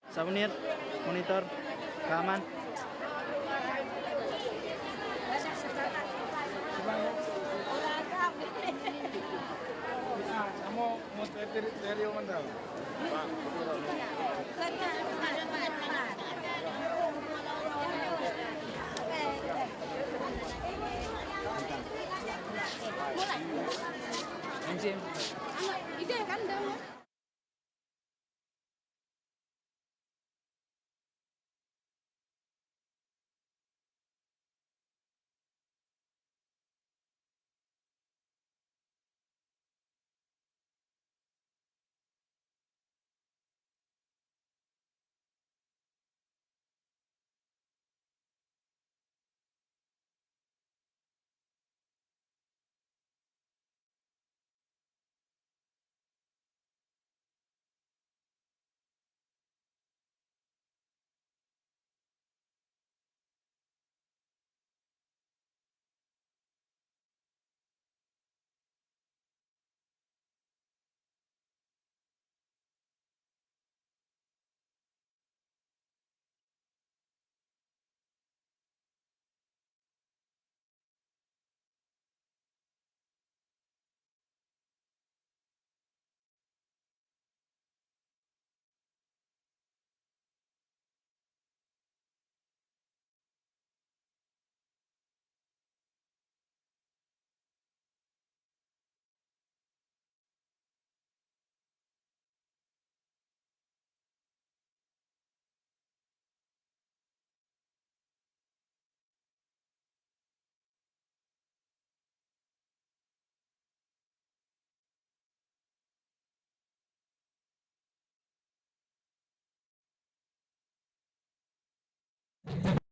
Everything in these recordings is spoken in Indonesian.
Souvenir, monitor, keaman. Mau stereo mana? Encim. Itu ya kan dalamnya.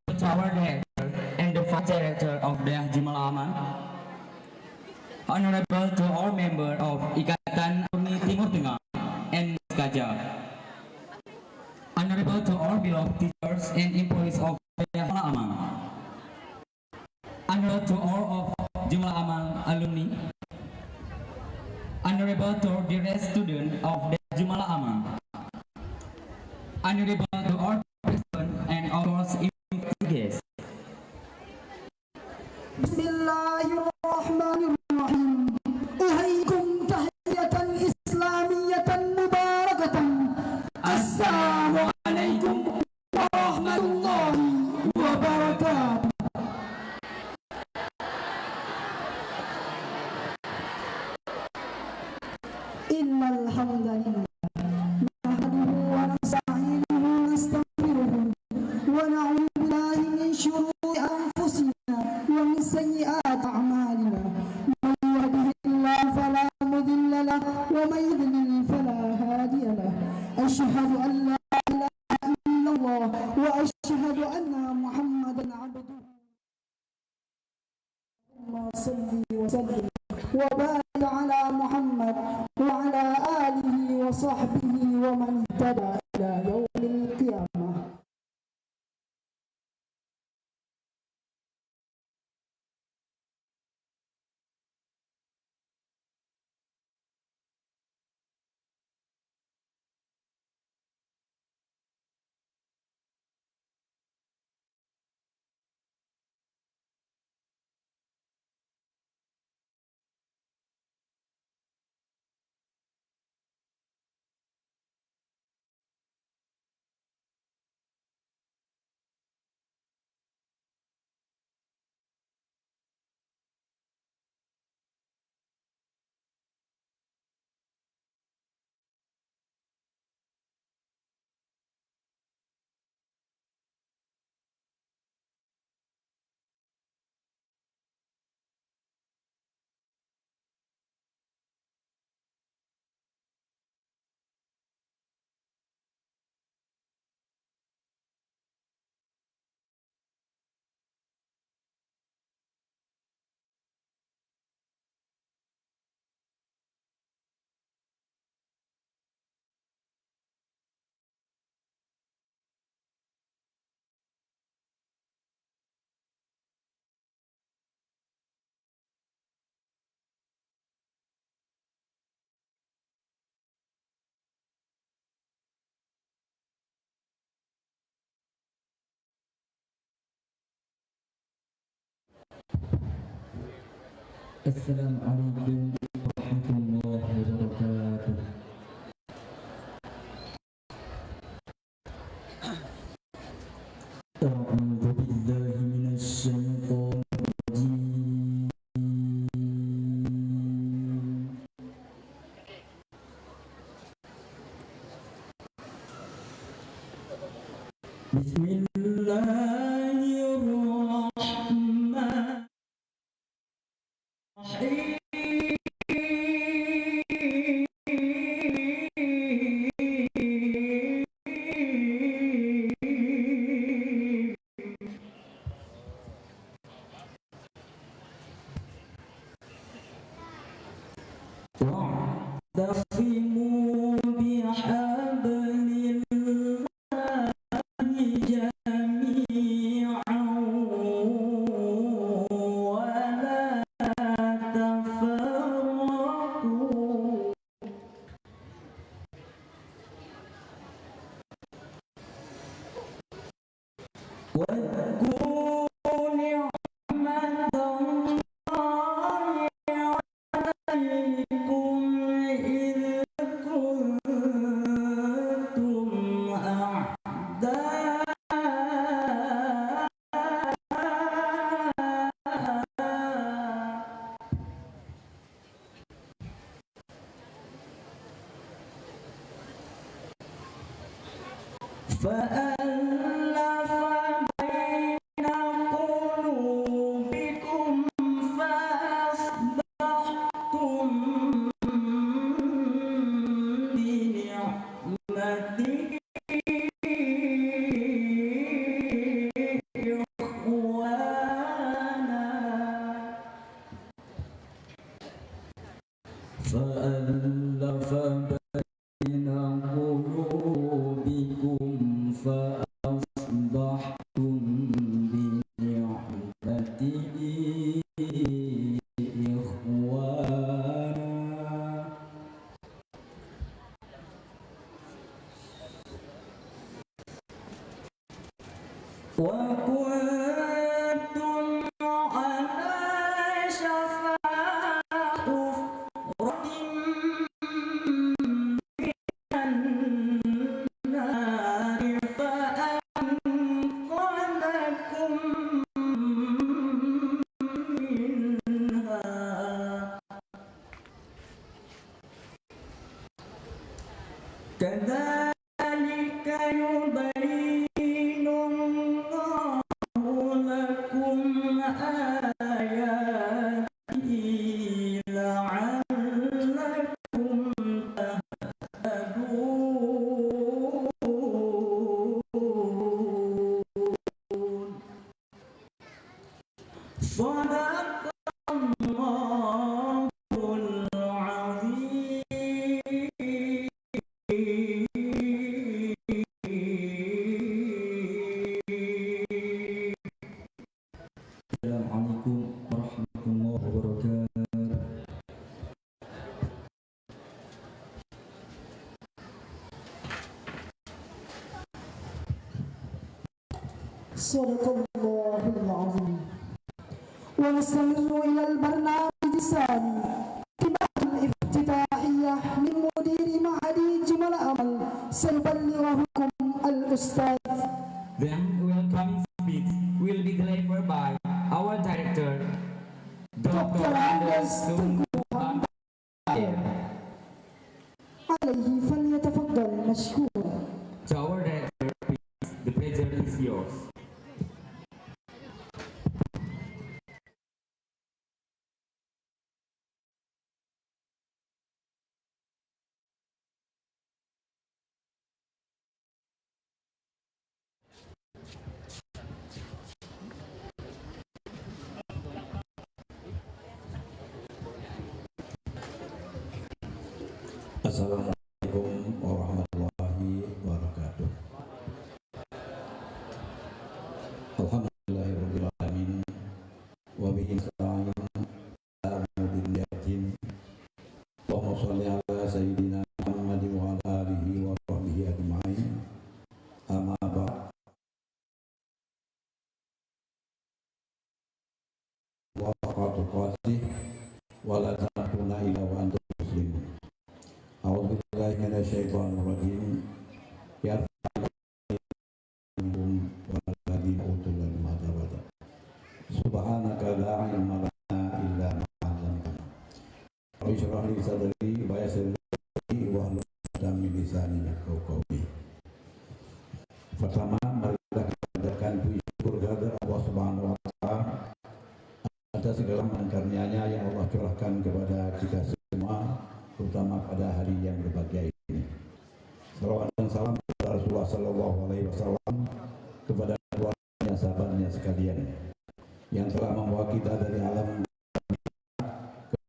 The tower director and the vice director of the Jimal Aman, honorable to all members of Ikatan Alumni Timur Tengah and Skaja, honorable to all beloved teachers and employees of Jimal Aman, honorable to all of Jimal Aman alumni, honorable to the rest students of the Jimal Aman, honorable to all participants and of course invited guests. Bismillahirrahmanirrahim. Uhayyikum tahiyatan islamiyatan mubarakatan. Assalamualaikum warahmatullahi wabarakatuh. Innal hamdalillah nahmaduhu wa nasta'inuhu wa nastaghfiruhu wa na'udzu billahi min shururi anfusina wa min sayyiati a'malina. Man yahdihillahu fala mudilla lahu wa man yudlil fala hadiya lahu. Asyhadu an la ilaha illallah wa asyhadu anna Muhammadan 'abduhu. Allahumma salli wa sallim wa barik ala Muhammad wa ala alihi wa sahbihi wa man ihtada ila yaumil qiyamah. Assalamualaikum warahmatullahi wabarakatuh. A'udzu billahi minasy syaithanir rajim. واعتصموا بحبل الله جميعا ولا تفرقوا واذكروا نعمة الله عليكم إذ كنتم أعداء فألف بين قلوبكم فأصبحتم بنعمته إخوانا فألف بين قلوبكم فأصبحتم بنعمته إخوانا وكنتم على شفا حفرة النار فأنقذكم منها كذلك يبين الله لكم آياته لعلكم تهتدون صدق الله العظيم. Assalamualaikum warahmatullahi wabarakatuh. صدق الله العظيم. ونستمر إلى البرنامج الثاني كتاب الافتتاحية من مدير معهد جمل أمل سيبلغكم الأستاذ. Then welcoming speech will be delivered by our director, Dr. Anders Sungguh Ampir. عليه فليتفضل مشكورا. To our director, please, the pleasure is yours. Assalamualaikum warahmatullahi wabarakatuh. Alhamdulillahirabbil alamin wa bihi nasta'in ala umuri din. Allahumma shalli ala sayyidina Muhammad wa ala alihi wa sahbihi ajma'in. Amma ba'd. Wa qad qasih wa la tamutunna illa wa antum muslimun. A'udzu billahi minasyaitonir rajim. Ya minhum waladina utul ilma darajat. Subhanaka la ilma lana illa ma 'allamtana. Rabbi shrah li sadri wa yassir li wa hlul 'uqdatam min lisani yafqahu qawli. Pertama, mari kita panjatkan puji syukur kehadirat Allah Subhanahu wa taala atas segala karunia-Nya yang Allah curahkan kepada kita semua, terutama pada hari yang berbahagia ini. Salawat dan salam kepada Rasulullah sallallahu alaihi wasallam, kepada keluarga sahabatnya sekalian yang telah membawa kita dari alam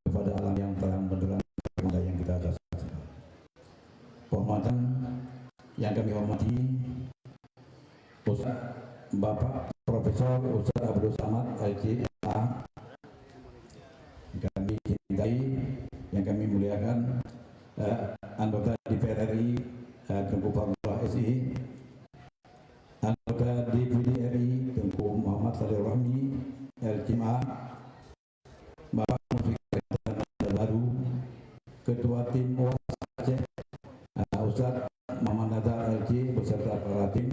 kepada alam yang terang benderang yang kita saksikan. Penghormatan yang kami hormati Ustaz Bapak Profesor Ustaz Abdul Samad LCMA, kami cintai, yang kami muliakan anggota DPR RI Tengku Fadlullah SI, anggota DPD RI Tengku Muhammad Salih Rahmi LCMA, Bapak Mufiq Baru, Ketua Tim OAS Aceh Ustaz Muhammad Nazar LC beserta para tim,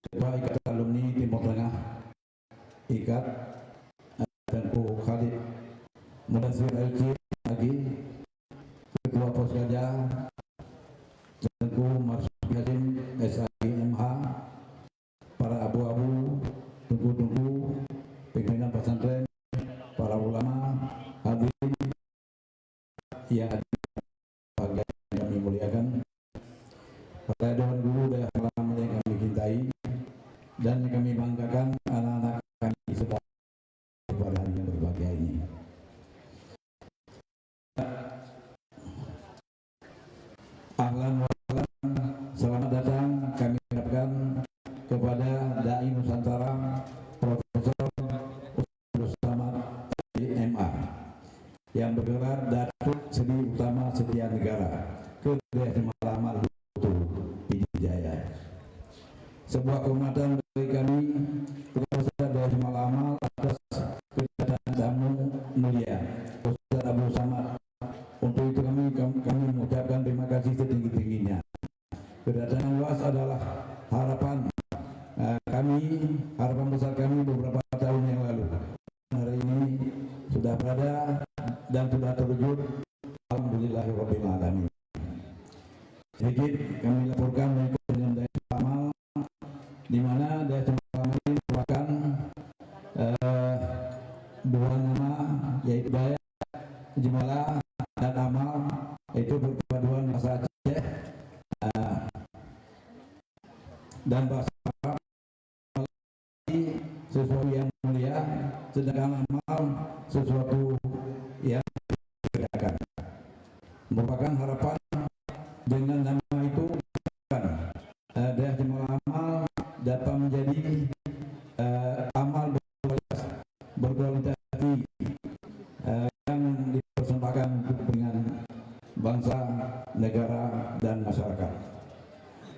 Ketua Ikatan Alumni Timur Tengah IKAT Tengku Khalid Mudassir LC lagi, Ketua Posgaja Tengku Marsuki Hasim SAIMH, para abu-abu, tunggu-tunggu, pimpinan pesantren, para ulama, hadirin yang ada kami muliakan, para dewan guru dan ulama yang kami cintai dan yang kami banggakan, anak-anak kami semua pada hari yang berbahagia ini. Ahlan wa sahlan, selamat datang kami ucapkan kepada Dai Nusantara Profesor Abdul Samad LCMA yang bergelar Datuk Sedi Utama Setia Negara ke Daerah Malamal Pidijaya. Sebuah kehormatan bagi kami Profesor Daerah Malamal atas kedatangan tamu mulia Ustaz Abdul Samad. Untuk itu kami mengucapkan terima kasih setinggi-tingginya. Kedatangan luas adalah harapan harapan besar kami beberapa tahun yang lalu. Hari ini sudah berada dan sudah terwujud. Alhamdulillahirabbil alamin. Sedikit kami laporkan mengikut dengan Daerah Malamal, di mana Daerah Malamal ini merupakan dua nama, yaitu Dayak Jemala dan Amal, itu berpaduan bahasa Aceh dan bahasa sesuatu yang mulia, sedangkan Amal sesuatu yang membedakan. Merupakan harapan dengan nama itu Daerah Jemaah Amal dapat menjadi amal berkualitas tinggi yang dipersembahkan untuk dengan bangsa, negara, dan masyarakat.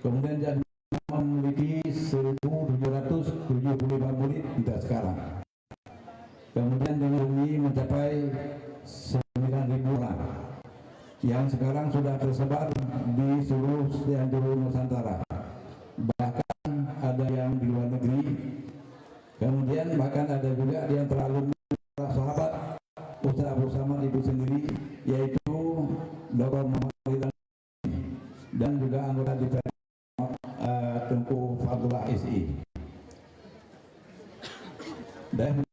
Kemudian jadi memiliki 1.775 murid kita sekarang. Kemudian dengan ini mencapai 9.000 orang yang sekarang sudah tersebar di seluruh Nusantara. Bahkan ada yang di luar negeri. Kemudian bahkan ada juga yang terlalu sahabat Ustaz Abdul Samad itu sendiri, yaitu Dr. Muhammad Ridwan dan juga anggota DPR Tengku Fadlullah SI. Dan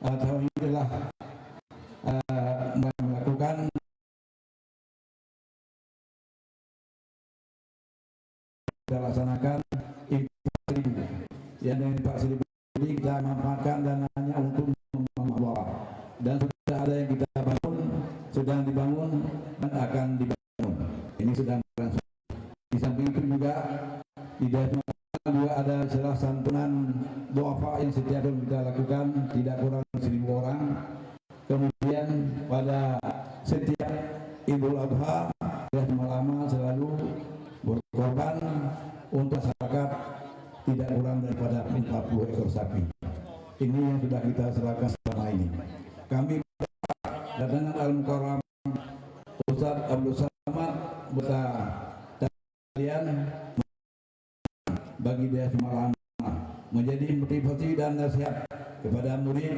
tahun ini telah melakukan kita laksanakan infak yang dengan Pak Sri kita manfaatkan dananya untuk membawa, dan sudah ada yang kita bangun, sedang dibangun dan akan dibangun. Ini sedang berlangsung. Di samping itu juga di daerah juga ada istilah santunan duafa yang setiap tahun kita lakukan, tidak kurang 1.000 orang. Kemudian pada setiap Idul Adha, Daerah Malamal selalu berkorban untuk masyarakat tidak kurang daripada 40 ekor sapi. Ini yang sudah kita serahkan selama ini. Kami datangan Al-Mukarram Ustaz Abdul Samad beserta kalian bagi dia semalam menjadi motivasi dan nasihat kepada murid,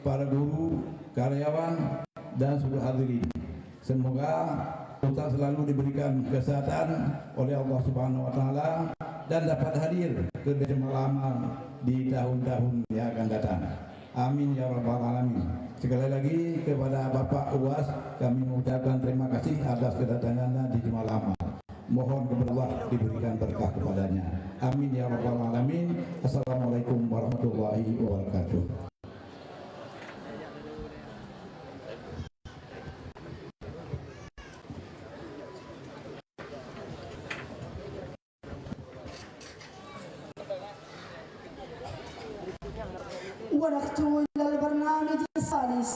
para guru, karyawan, dan seluruh hadirin. Semoga Ustaz selalu diberikan kesehatan oleh Allah Subhanahu wa taala dan dapat hadir ke Desa Malamal di tahun-tahun yang akan datang. Amin ya rabbal alamin. Sekali lagi kepada Bapak UAS kami mengucapkan terima kasih atas kedatangannya di Malamal. Mohon kepada Allah diberikan berkah kepadanya. Amin ya rabbal alamin. Assalamualaikum warahmatullahi wabarakatuh. ونختم إلى البرنامج الثالث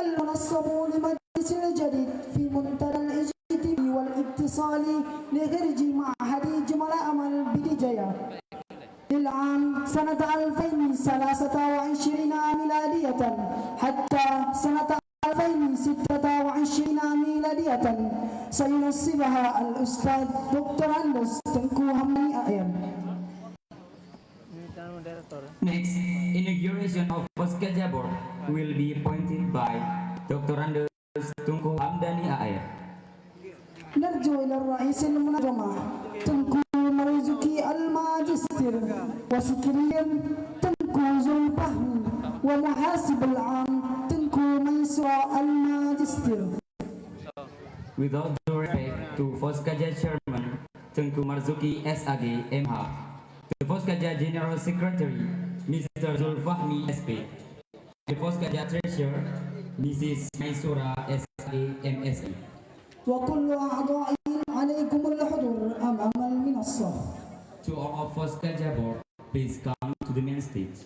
المنصب لمجلس الجديد في منتدى الاجتماع والاتصال لخريج معهد جمال أمل بدجية للعام سنة 2023 ميلادية حتى سنة 2026 ميلادية سينصبها الأستاذ دكتور أندس تنكو همني أيام. Next, inauguration of Foskaja Board will be appointed by Dr. Andes Tunku Hamdani AR. نرجو إلى الرئيس المنظمة تنكو مرزوكي الماجستير وسكرير تنكو زلفهمي ومحاسب العام تنكو ميسرة الماجستير. With all due respect to Foskaja Chairman Tunku Marzuki SAG MH, the Foskaja General Secretary Mr. Zulfahmi SP, the Foskaja Treasurer Mrs. Maisura SAG MSE. وكل أعضاء عليكم الحضور أمام المنصة. To all of Foskaja Board, please come to the main stage.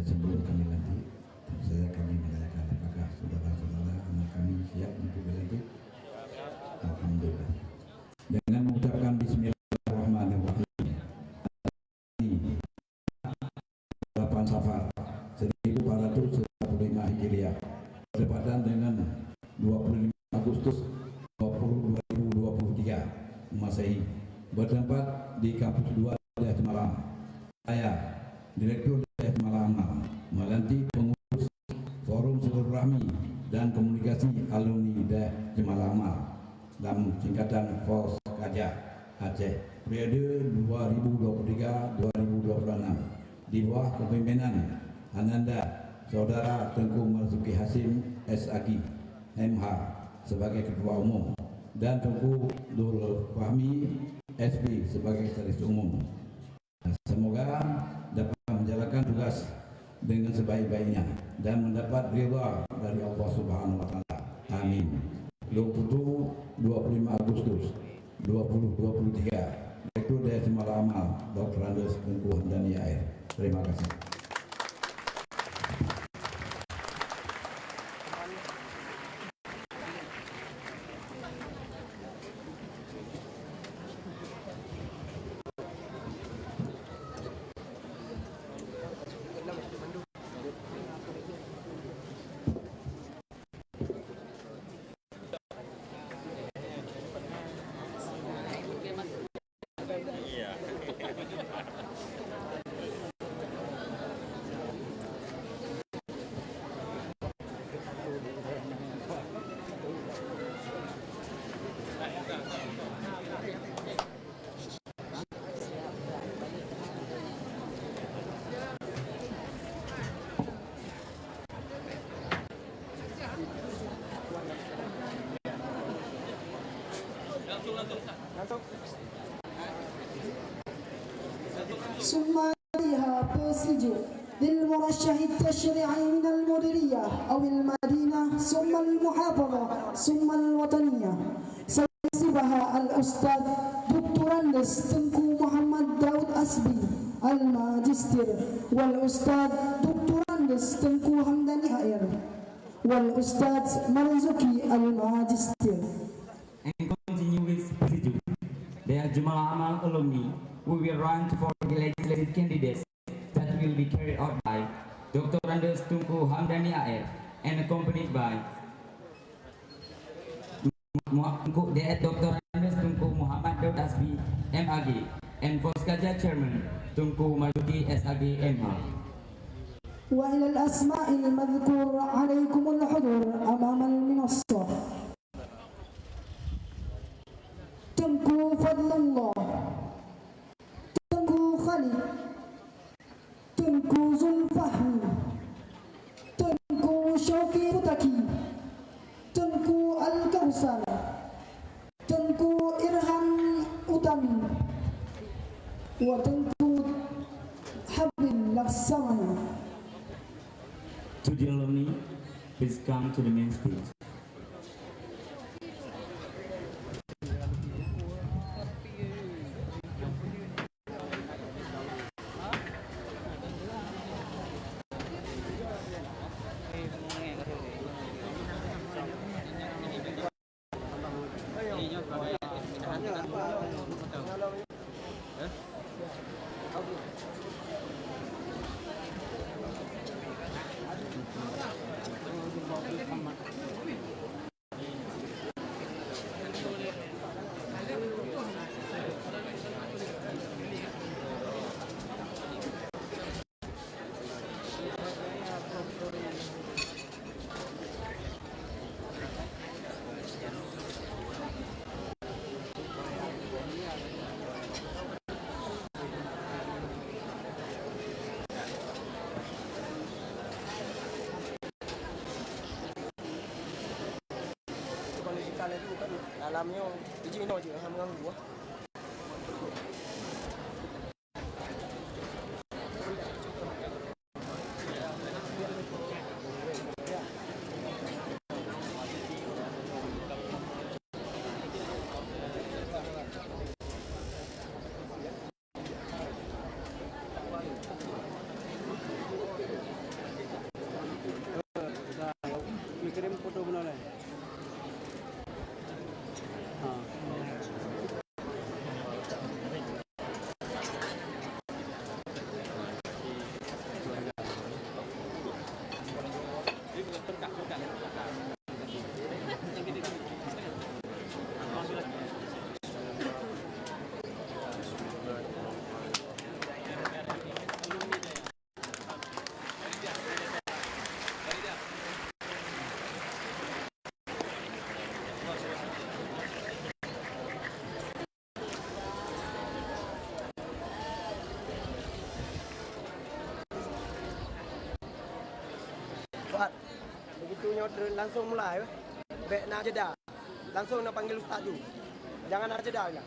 Sebelum kami lanjut, kami menanyakan apakah saudara-saudara anak kami siap untuk berlanjut. Alhamdulillah. Dengan mengucapkan Bismillahirrahmanirrahim. 8 Safar 1445 Hijriah bertepatan dengan 25 Agustus 2023 Masehi, bertempat di kampus 2 Desa Malam. Saya Direktur Desa Malam melantik pengurus Forum Silaturahmi dan Komunikasi Alumni Desa Malam dalam singkatan Foskaja Aceh periode 2023-2026 di bawah kepemimpinan Ananda Saudara Tengku Marzuki Hasim SAG MH sebagai Ketua Umum dan Tengku Zulfahmi SP sebagai Sekretaris Umum. Semoga dapat menjalankan tugas dengan sebaik-baiknya dan mendapat ridha dari Allah Subhanahu wa taala. Amin. Luputu 25 Agustus 2023. Direktur Desa Malamal Dr. Andes Tunku Hamdani AR. Terima kasih. ثم عليها بسجل للمرشح التشريعي من المديرية أو المدينة ثم المحافظة ثم الوطنية. سيحسبها الأستاذ دكتور تنكو محمد داود أسبي الماجستير والأستاذ دكتور تنكو همداني هائر والأستاذ مرزوقي الماجستير. And continue with procedure. There are Jumal Amal alumni who will run for the legislative candidates that will be carried out by Dr. Andes Tunku Hamdani AR and accompanied by Dr. Andes Tunku Muhammad Daud Asbi MAG and Foskaja Chairman Tunku Marzuki SAG MH. وإلى الأسماء المذكور عليكم الحضور أمام المنصة. تنكو فضل الله، تنكو خالد، تنكو زلفحمي، تنكو شوقي فتكي، تنكو الكوثر، تنكو إرهام أتمي، وتنكو حبل لكسماني. To the alumni, please come to the main stage. Dalamnya izin aja ham ganggu. Kirim foto benar. Begitu nyoder langsung mulai, baik nak jeda, langsung nak panggil ustaz tu, jangan nak jeda ya.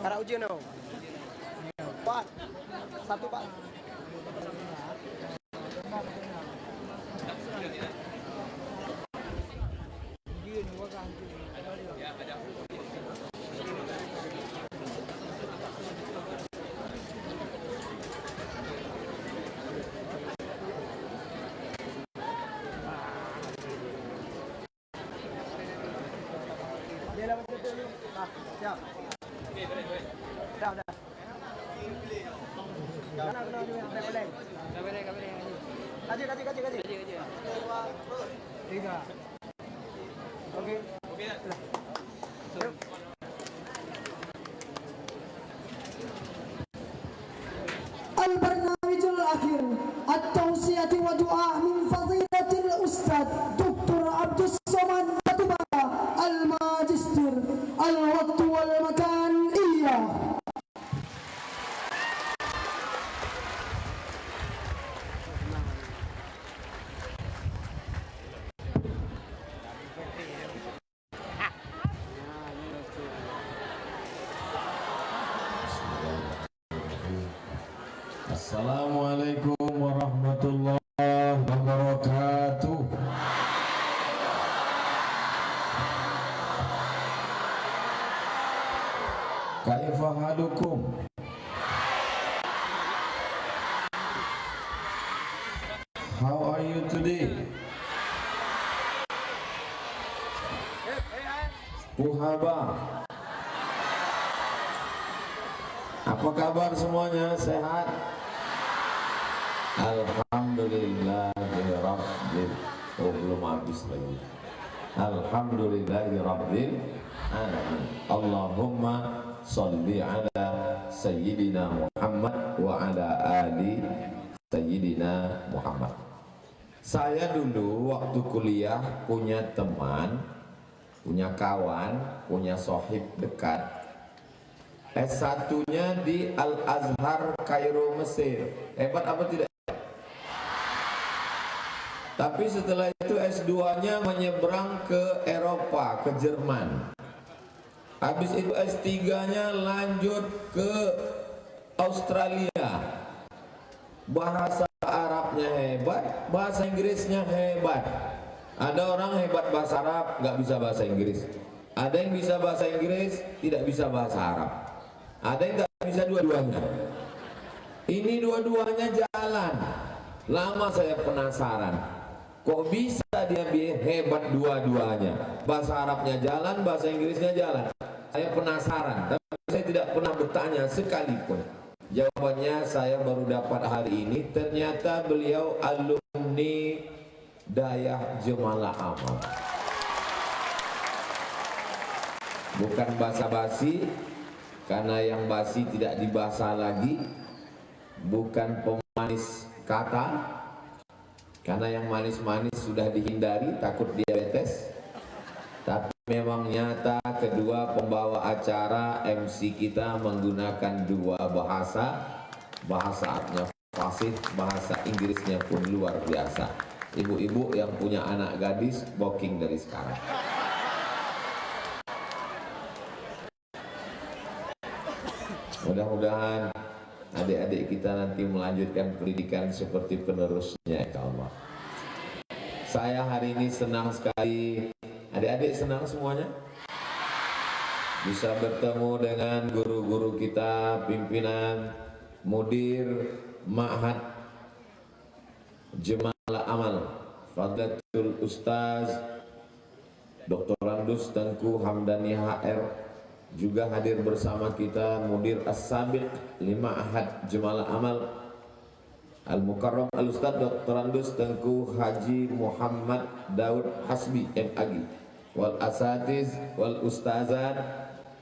Cara ujian no. Pak, satu pak. Siap. Dah. Jangan kena juga boleh. Kaji. 3. Okey. البرنامج الأخير التوصية ودعاء من فضيلة الأستاذ دكتور عبد الصمد بطبع الماجستير. الوقت والمكان إياه. Assalamualaikum warahmatullahi wabarakatuh. Kaifa halukum? How are you today? Puhaba. Apa kabar semuanya? Sehat? Alhamdulillahirabbil. Oh, belum habis lagi. Alhamdulillahirabbil alamin. Allahumma sholli ala sayyidina Muhammad wa ala ali sayyidina Muhammad. Saya dulu waktu kuliah punya teman, punya kawan, punya sohib dekat. S1-nya di Al-Azhar Kairo, Mesir. Hebat apa tidak? Tapi setelah itu S2-nya menyeberang ke Eropa, ke Jerman. Habis itu S3-nya lanjut ke Australia. Bahasa Arabnya hebat, bahasa Inggrisnya hebat. Ada orang hebat bahasa Arab, nggak bisa bahasa Inggris. Ada yang bisa bahasa Inggris, tidak bisa bahasa Arab. Ada yang nggak bisa dua-duanya. Ini dua-duanya jalan. Lama saya penasaran, kok bisa dia hebat dua-duanya? Bahasa Arabnya jalan, bahasa Inggrisnya jalan. Saya penasaran, tapi saya tidak pernah bertanya sekalipun. Jawabannya saya baru dapat hari ini. Ternyata beliau alumni Dayah Jemalah Amal. Bukan basa-basi, karena yang basi tidak dibasa lagi. Bukan pemanis kata, karena yang manis-manis sudah dihindari, takut diabetes. Tapi memang nyata kedua pembawa acara MC kita menggunakan dua bahasa. Bahasa Arabnya fasih, bahasa Inggrisnya pun luar biasa. Ibu-ibu yang punya anak gadis, booking dari sekarang. Mudah-mudahan adik-adik kita nanti melanjutkan pendidikan seperti penerusnya, ya Allah. Saya hari ini senang sekali. Adik-adik senang semuanya bisa bertemu dengan guru-guru kita, pimpinan, mudir, ma'had Jemalah Amal, Fadlatul Ustaz Dr. Randus Tengku Hamdani HR. Juga hadir bersama kita mudir As-Sabiq Lima Ahad Jemalah Amal Al-Mukarram Al-Ustaz Dr. Randus Tengku Haji Muhammad Daud Hasbi MAG, wal asatiz wal ustazat,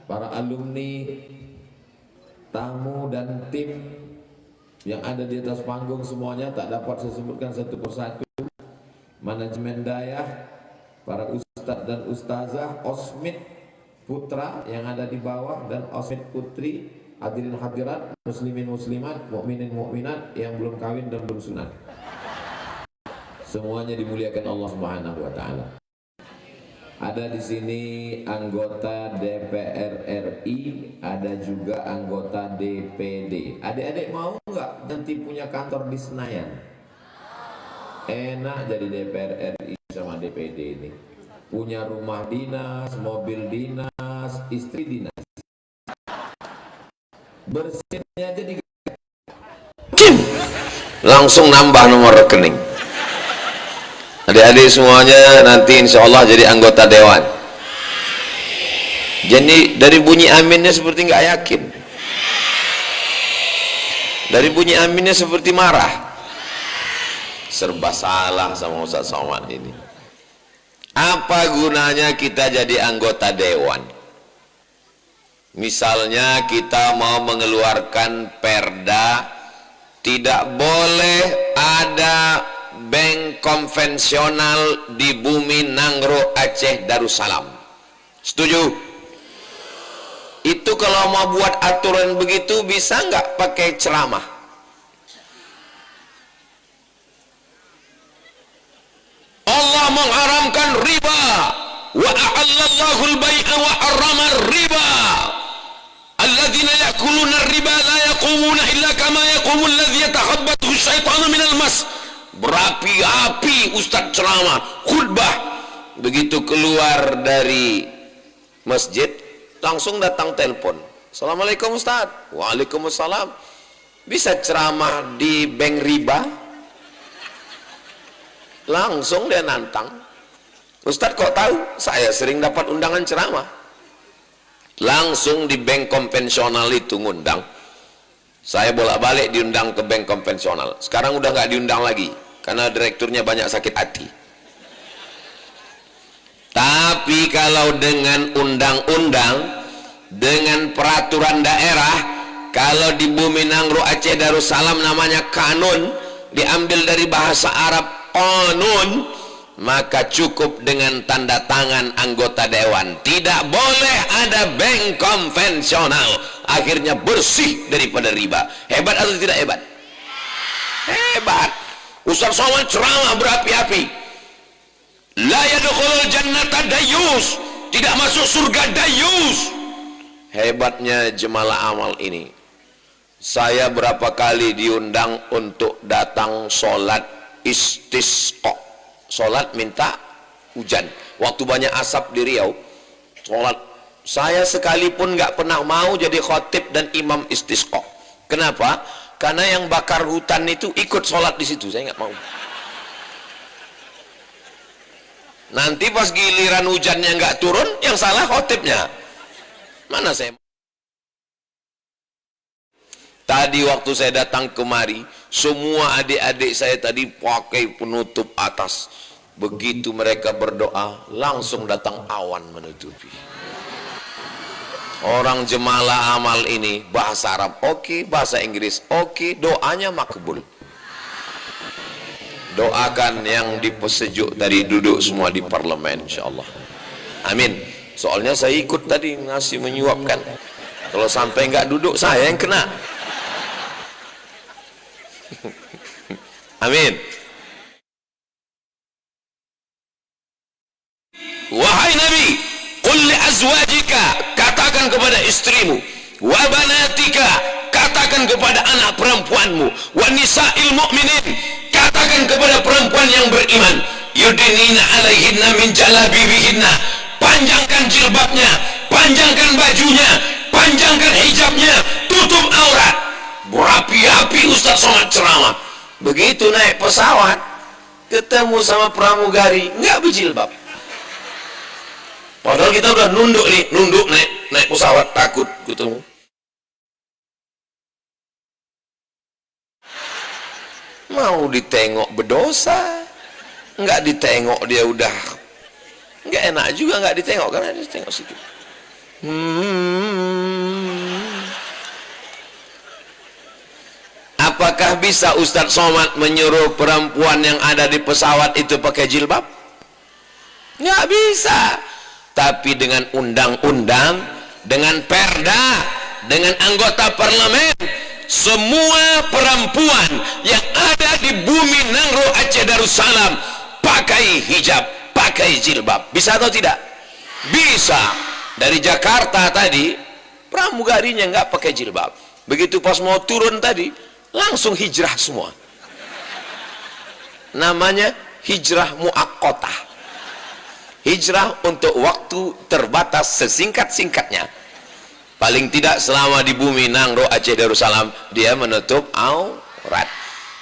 para alumni, tamu dan tim yang ada di atas panggung semuanya, tak dapat saya sebutkan satu persatu. Manajemen Dayah, para ustaz dan ustazah, Osmit Putra yang ada di bawah dan Osmit Putri, hadirin hadirat, muslimin muslimat, mukminin mukminat yang belum kawin dan belum sunat. Semuanya dimuliakan Allah Subhanahu wa taala. Ada di sini anggota DPR RI, ada juga anggota DPD. Adik-adik mau nggak nanti punya kantor di Senayan? Enak jadi DPR RI sama DPD ini. Punya rumah dinas, mobil dinas, istri dinas. Bersihnya jadi langsung nambah nomor rekening. Adik-adik semuanya nanti insya Allah jadi anggota dewan. Jadi dari bunyi aminnya seperti nggak yakin. Dari bunyi aminnya seperti marah. Serba salah sama Ustaz Somad ini. Apa gunanya kita jadi anggota dewan? Misalnya kita mau mengeluarkan perda, tidak boleh ada bank konvensional di bumi Nangro Aceh Darussalam. Setuju? Itu kalau mau buat aturan begitu bisa nggak pakai ceramah? Allah mengharamkan riba, wa a'allallahu al-bai'a wa harrama riba. Alladzi alladzina ya'kuluna riba la yaqumuna illa kama yaqumul ladzi yatakhabbathu syaitanu minal mas. Berapi-api Ustaz ceramah, khutbah. Begitu keluar dari masjid, langsung datang telepon. Assalamualaikum Ustaz. Waalaikumsalam. Bisa ceramah di bank riba? Langsung dia nantang. Ustaz kok tahu? Saya sering dapat undangan ceramah. Langsung di bank konvensional itu ngundang. Saya bolak-balik diundang ke bank konvensional. Sekarang udah nggak diundang lagi karena direkturnya banyak sakit hati. Tapi kalau dengan undang-undang, dengan peraturan daerah, kalau di Bumi Nangro Aceh Darussalam namanya kanun, diambil dari bahasa Arab qanun, maka cukup dengan tanda tangan anggota dewan. Tidak boleh ada bank konvensional. Akhirnya bersih daripada riba. Hebat atau tidak hebat? Hebat. Ustaz Somad ceramah berapi-api. La yadkhulul jannata dayus, tidak masuk surga dayus. Hebatnya jemalah amal ini. Saya berapa kali diundang untuk datang sholat istisqa, sholat minta hujan. Waktu banyak asap di Riau, sholat. Saya sekalipun nggak pernah mau jadi khotib dan imam istisqa. Kenapa? Karena yang bakar hutan itu ikut sholat di situ. Saya nggak mau. Nanti pas giliran hujannya nggak turun, yang salah khotibnya. Mana saya? Tadi waktu saya datang kemari, semua adik-adik saya tadi pakai penutup atas. Begitu mereka berdoa, langsung datang awan menutupi. Orang jemalah amal ini bahasa Arab oke, bahasa Inggris oke, doanya makbul. Doakan yang di pesejuk tadi duduk semua di parlemen insyaallah. Amin. Soalnya saya ikut tadi ngasih menyuapkan. Kalau sampai nggak duduk saya yang kena. Amin. Wahai Nabi, qul li azwajika, katakan kepada istrimu, wa banatika, katakan kepada anak perempuanmu, wa nisa'il mu'minin, katakan kepada perempuan yang beriman, yudnina alaihinna min jalabibihinna, panjangkan jilbabnya, panjangkan bajunya, panjangkan hijabnya, tutup aurat. Berapi-api Ustaz Somad ceramah. Begitu naik pesawat, ketemu sama pramugari nggak berjilbab. Padahal kita udah nunduk nih, nunduk naik pesawat, takut ketemu. Mau ditengok berdosa, nggak ditengok dia udah nggak enak juga, nggak ditengok karena dia tengok sedikit. Apakah bisa Ustaz Somad menyuruh perempuan yang ada di pesawat itu pakai jilbab? Nggak bisa. Tapi dengan undang-undang, dengan perda, dengan anggota parlemen, semua perempuan yang ada di Bumi Nangro Aceh Darussalam pakai hijab, pakai jilbab. Bisa atau tidak? Bisa. Dari Jakarta tadi, pramugarinya nggak pakai jilbab. Begitu pas mau turun tadi, langsung hijrah semua. Namanya hijrah muaqqatah. Hijrah untuk waktu terbatas sesingkat-singkatnya. Paling tidak selama di Bumi Nangro Aceh Darussalam dia menutup aurat.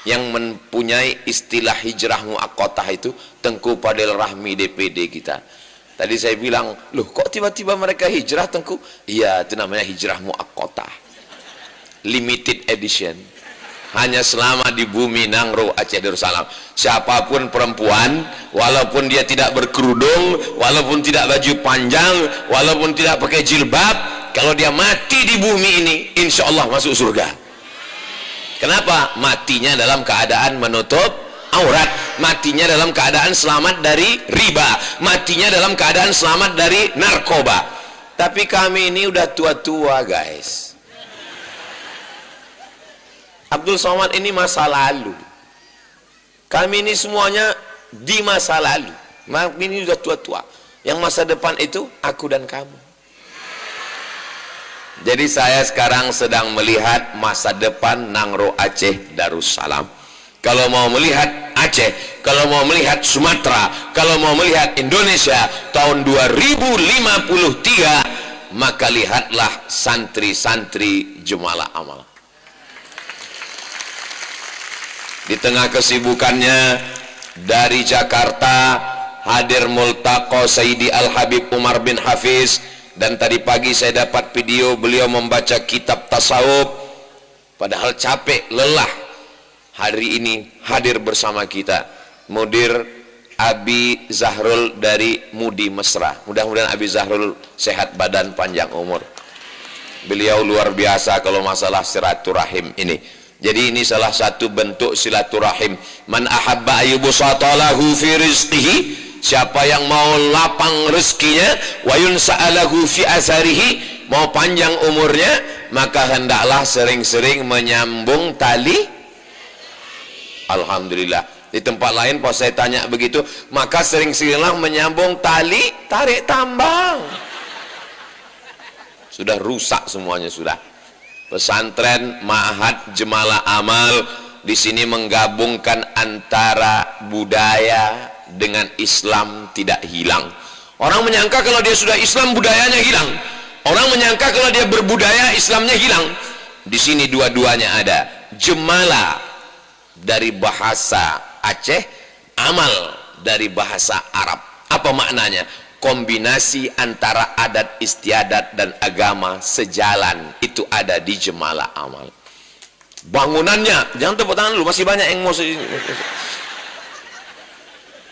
Yang mempunyai istilah hijrah muaqqatah itu Tengku Padel Rahmi DPD kita. Tadi saya bilang, loh kok tiba-tiba mereka hijrah Tengku? Iya, itu namanya hijrah muaqqatah, limited edition. Hanya selama di Bumi Nangro Aceh Darussalam. Siapapun perempuan, walaupun dia tidak berkerudung, walaupun tidak baju panjang, walaupun tidak pakai jilbab, kalau dia mati di bumi ini, insya Allah masuk surga. Kenapa? Matinya dalam keadaan menutup aurat, matinya dalam keadaan selamat dari riba, matinya dalam keadaan selamat dari narkoba. Tapi kami ini udah tua-tua guys. Abdul Somad ini masa lalu. Kami ini semuanya di masa lalu. Kami ini sudah tua-tua. Yang masa depan itu aku dan kamu. Jadi saya sekarang sedang melihat masa depan Nangro Aceh Darussalam. Kalau mau melihat Aceh, kalau mau melihat Sumatera, kalau mau melihat Indonesia tahun 2053, maka lihatlah santri-santri Jemalah Amal. Di tengah kesibukannya dari Jakarta hadir Multaqo Sayyidi Al-Habib Umar bin Hafiz, dan tadi pagi saya dapat video beliau membaca kitab tasawuf, padahal capek, lelah. Hari ini hadir bersama kita Mudir Abi Zahrul dari Mudi Mesra. Mudah-mudahan Abi Zahrul sehat badan, panjang umur. Beliau luar biasa kalau masalah silaturahim ini. Jadi ini salah satu bentuk silaturahim. Man ahabba ayyubusatalahu fi rizqihi, siapa yang mau lapang rezekinya, wa yunsa'alahu fi asarihi, mau panjang umurnya, maka hendaklah sering-sering menyambung tali. Alhamdulillah. Di tempat lain pas saya tanya begitu, maka sering-seringlah menyambung tali tarik tambang. Sudah rusak semuanya sudah. Pesantren Ma'had Jemalah Amal di sini menggabungkan antara budaya dengan Islam tidak hilang. Orang menyangka kalau dia sudah Islam budayanya hilang. Orang menyangka kalau dia berbudaya Islamnya hilang. Di sini dua-duanya ada. Jemalah dari bahasa Aceh, amal dari bahasa Arab. Apa maknanya? Kombinasi antara adat istiadat dan agama sejalan, itu ada di Jemalah Amal. Bangunannya, jangan tepuk tangan dulu, masih banyak yang mau.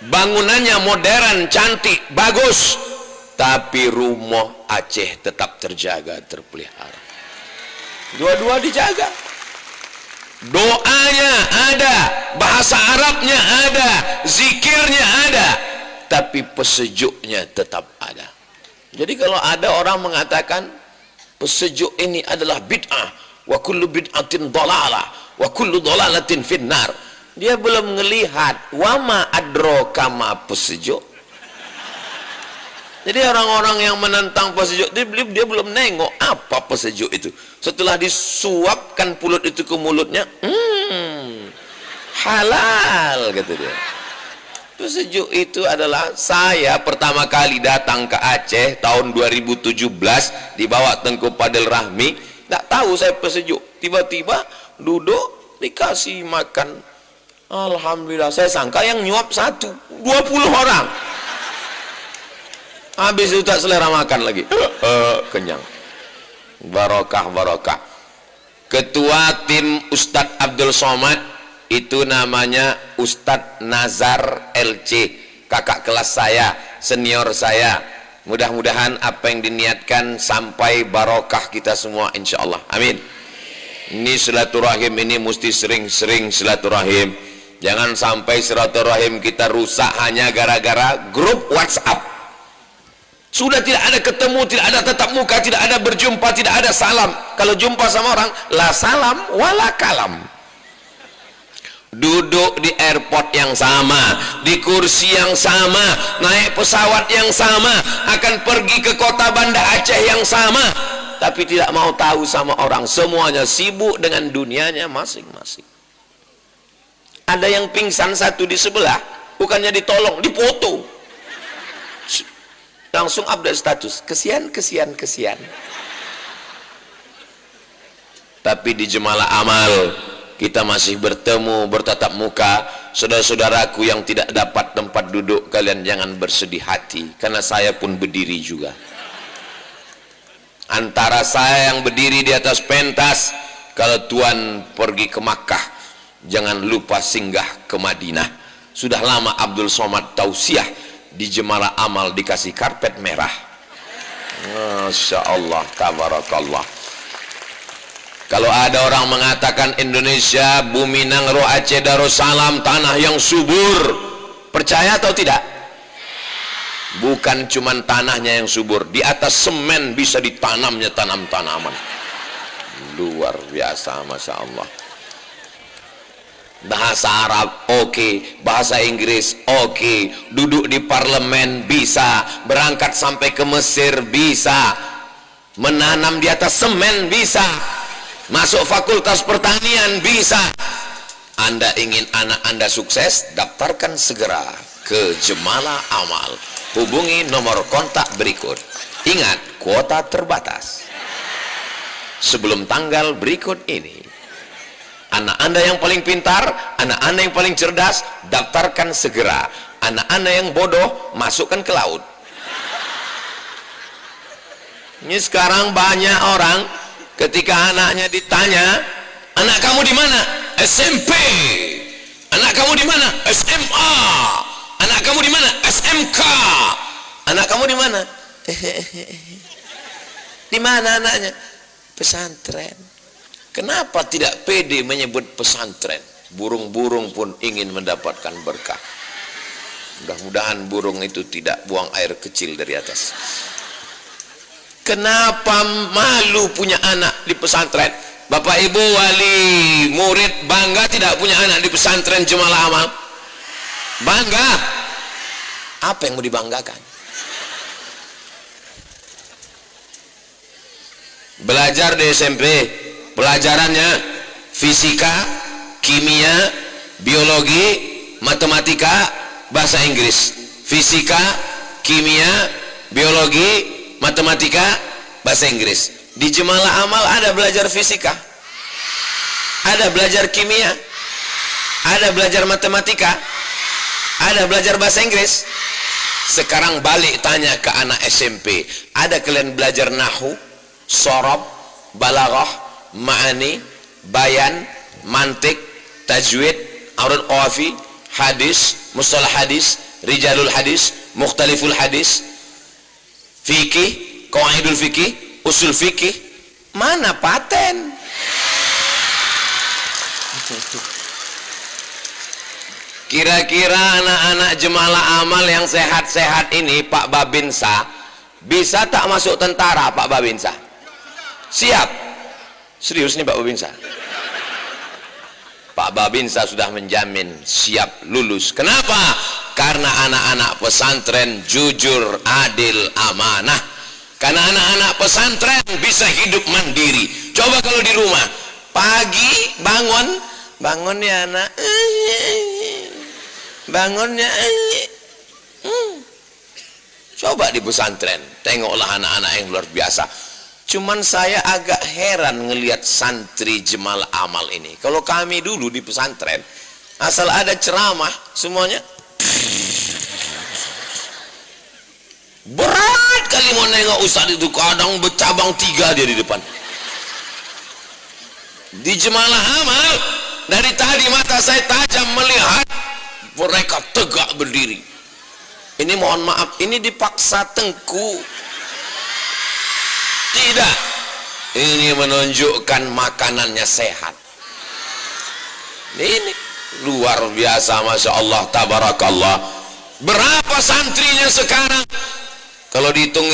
Bangunannya modern, cantik, bagus, tapi rumah Aceh tetap terjaga, terpelihara. Dua-dua dijaga. Doanya ada, bahasa Arabnya ada, zikirnya ada, tapi pesejuknya tetap ada. Jadi kalau ada orang mengatakan pesejuk ini adalah bid'ah, wa kullu bid'atin dhalalah, wa kullu dhalalatin finnar, dia belum melihat wa ma adraka ma pesejuk. Jadi orang-orang yang menentang pesejuk, dia belum nengok apa pesejuk itu. Setelah disuapkan pulut itu ke mulutnya, halal, kata dia. Pesejuk itu adalah, saya pertama kali datang ke Aceh tahun 2017 dibawa Tengku Fadil Rahmi, tak tahu saya pesejuk. Tiba-tiba duduk dikasih makan. Alhamdulillah, saya sangka yang nyuap 20 orang. Habis itu tak selera makan lagi. Kenyang. Barokah, barokah. Ketua tim Ustadz Abdul Somad itu namanya Ustadz Nazar LC, kakak kelas saya, senior saya. Mudah-mudahan apa yang diniatkan sampai barokah kita semua, insya Allah. Amin. Ini silaturahim ini mesti sering-sering silaturahim. Jangan sampai silaturahim kita rusak hanya gara-gara grup WhatsApp. Sudah tidak ada ketemu, tidak ada tatap muka, tidak ada berjumpa, tidak ada salam. Kalau jumpa sama orang, la salam wala kalam. Duduk di airport yang sama, di kursi yang sama, naik pesawat yang sama, akan pergi ke kota Banda Aceh yang sama, tapi tidak mau tahu sama orang. Semuanya sibuk dengan dunianya masing-masing. Ada yang pingsan satu di sebelah, bukannya ditolong, dipoto. Langsung update status, kesian. Tapi di Jemalah Amal kita masih bertemu, bertatap muka. Saudara-saudaraku yang tidak dapat tempat duduk, kalian jangan bersedih hati, karena saya pun berdiri juga. Antara saya yang berdiri di atas pentas, kalau Tuan pergi ke Makkah, jangan lupa singgah ke Madinah. Sudah lama Abdul Somad tausiah di Jemalah Amal dikasih karpet merah. Masya Allah, tabarakallah. Kalau ada orang mengatakan Indonesia, bumi Nangro Aceh Darussalam, tanah yang subur, percaya atau tidak? Bukan cuman tanahnya yang subur, di atas semen bisa ditanamnya tanam-tanaman. Luar biasa, Masya Allah. Bahasa Arab oke, bahasa Inggris oke, duduk di parlemen bisa, berangkat sampai ke Mesir bisa, menanam di atas semen bisa, masuk fakultas pertanian bisa. Anda ingin anak Anda sukses, daftarkan segera ke Jemala Amal. Hubungi nomor kontak berikut. Ingat, kuota terbatas. Sebelum tanggal berikut ini, anak Anda yang paling pintar, anak Anda yang paling cerdas, daftarkan segera. Anak Anda yang bodoh, masukkan ke laut. Ini sekarang banyak orang ketika anaknya ditanya, anak kamu di mana? SMP. Anak kamu di mana? SMA. Anak kamu di mana? SMK. Anak kamu di mana? Di mana anaknya? Pesantren. Kenapa tidak pede menyebut pesantren? Burung-burung pun ingin mendapatkan berkah. Mudah-mudahan burung itu tidak buang air kecil dari atas. Kenapa malu punya anak di pesantren? Bapak ibu wali murid bangga tidak punya anak di pesantren Jemala Amal? Bangga. Apa yang mau dibanggakan? Belajar di SMP, pelajarannya fisika, kimia, biologi, matematika, bahasa Inggris. Fisika, kimia, biologi, matematika, bahasa Inggris. Di Jemala Amal ada belajar fisika, ada belajar kimia, ada belajar matematika, ada belajar bahasa Inggris. Sekarang balik tanya ke anak SMP, ada kalian belajar nahwu, sorob, balaghah, ma'ani, bayan, mantik, tajwid, arud qawafi, hadis, mustalah hadis, rijalul hadis, mukhtaliful hadis, fikih, qawaidul fikih, usul fikih? Mana paten? Kira-kira anak-anak Jemala Amal yang sehat-sehat ini, Pak Babinsa, bisa tak masuk tentara, Pak Babinsa? Siap? Serius nih Pak Babinsa? Pak Babinsa sudah menjamin siap lulus. Kenapa? Karena anak-anak pesantren jujur, adil, amanah. Karena anak-anak pesantren bisa hidup mandiri. Coba kalau di rumah, pagi bangun ya anak, bangunnya. Coba di pesantren, tengoklah anak-anak yang luar biasa. Cuman saya agak heran ngelihat santri Jemala Amal ini. Kalau kami dulu di pesantren, asal ada ceramah, semuanya berat kali mau nengok ustadz itu, kadang bercabang 3 dia di depan. Di Jemala Amal, dari tadi mata saya tajam melihat mereka tegak berdiri. Ini mohon maaf, ini dipaksa tengku. Tidak, ini menunjukkan makanannya sehat. Ini luar biasa, masya Allah, tabarakallah. Berapa santrinya sekarang? Kalau dihitung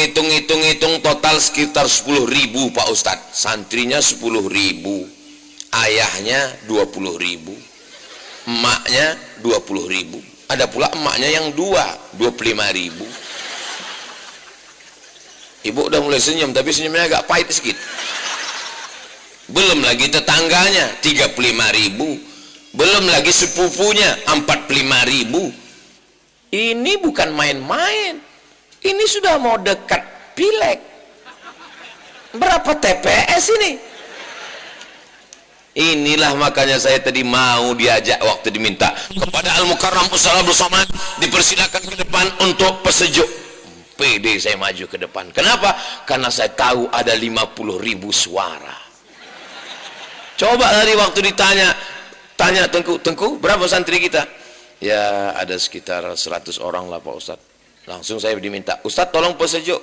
total sekitar 10.000 Pak Ustadz. Santrinya 10.000, ayahnya 20.000, emaknya 20.000. Ada pula emaknya yang 25.000. Ibu udah mulai senyum, tapi senyumnya agak pahit sedikit. Belum lagi tetangganya 35.000, belum lagi sepupunya 45.000. Ini bukan main-main. Ini sudah mau dekat pileg. Berapa TPS ini? Inilah makanya saya tadi mau diajak waktu diminta kepada Al-Mukarram Ustaz bersama, dipersilakan ke depan untuk pesejuk. PD saya maju ke depan. Kenapa? Karena saya tahu ada 50.000 suara. Coba tadi waktu tanya Tengku, berapa santri kita? Ya ada sekitar 100 orang lah Pak Ustadz. Langsung saya diminta, Ustadz tolong pesejuk.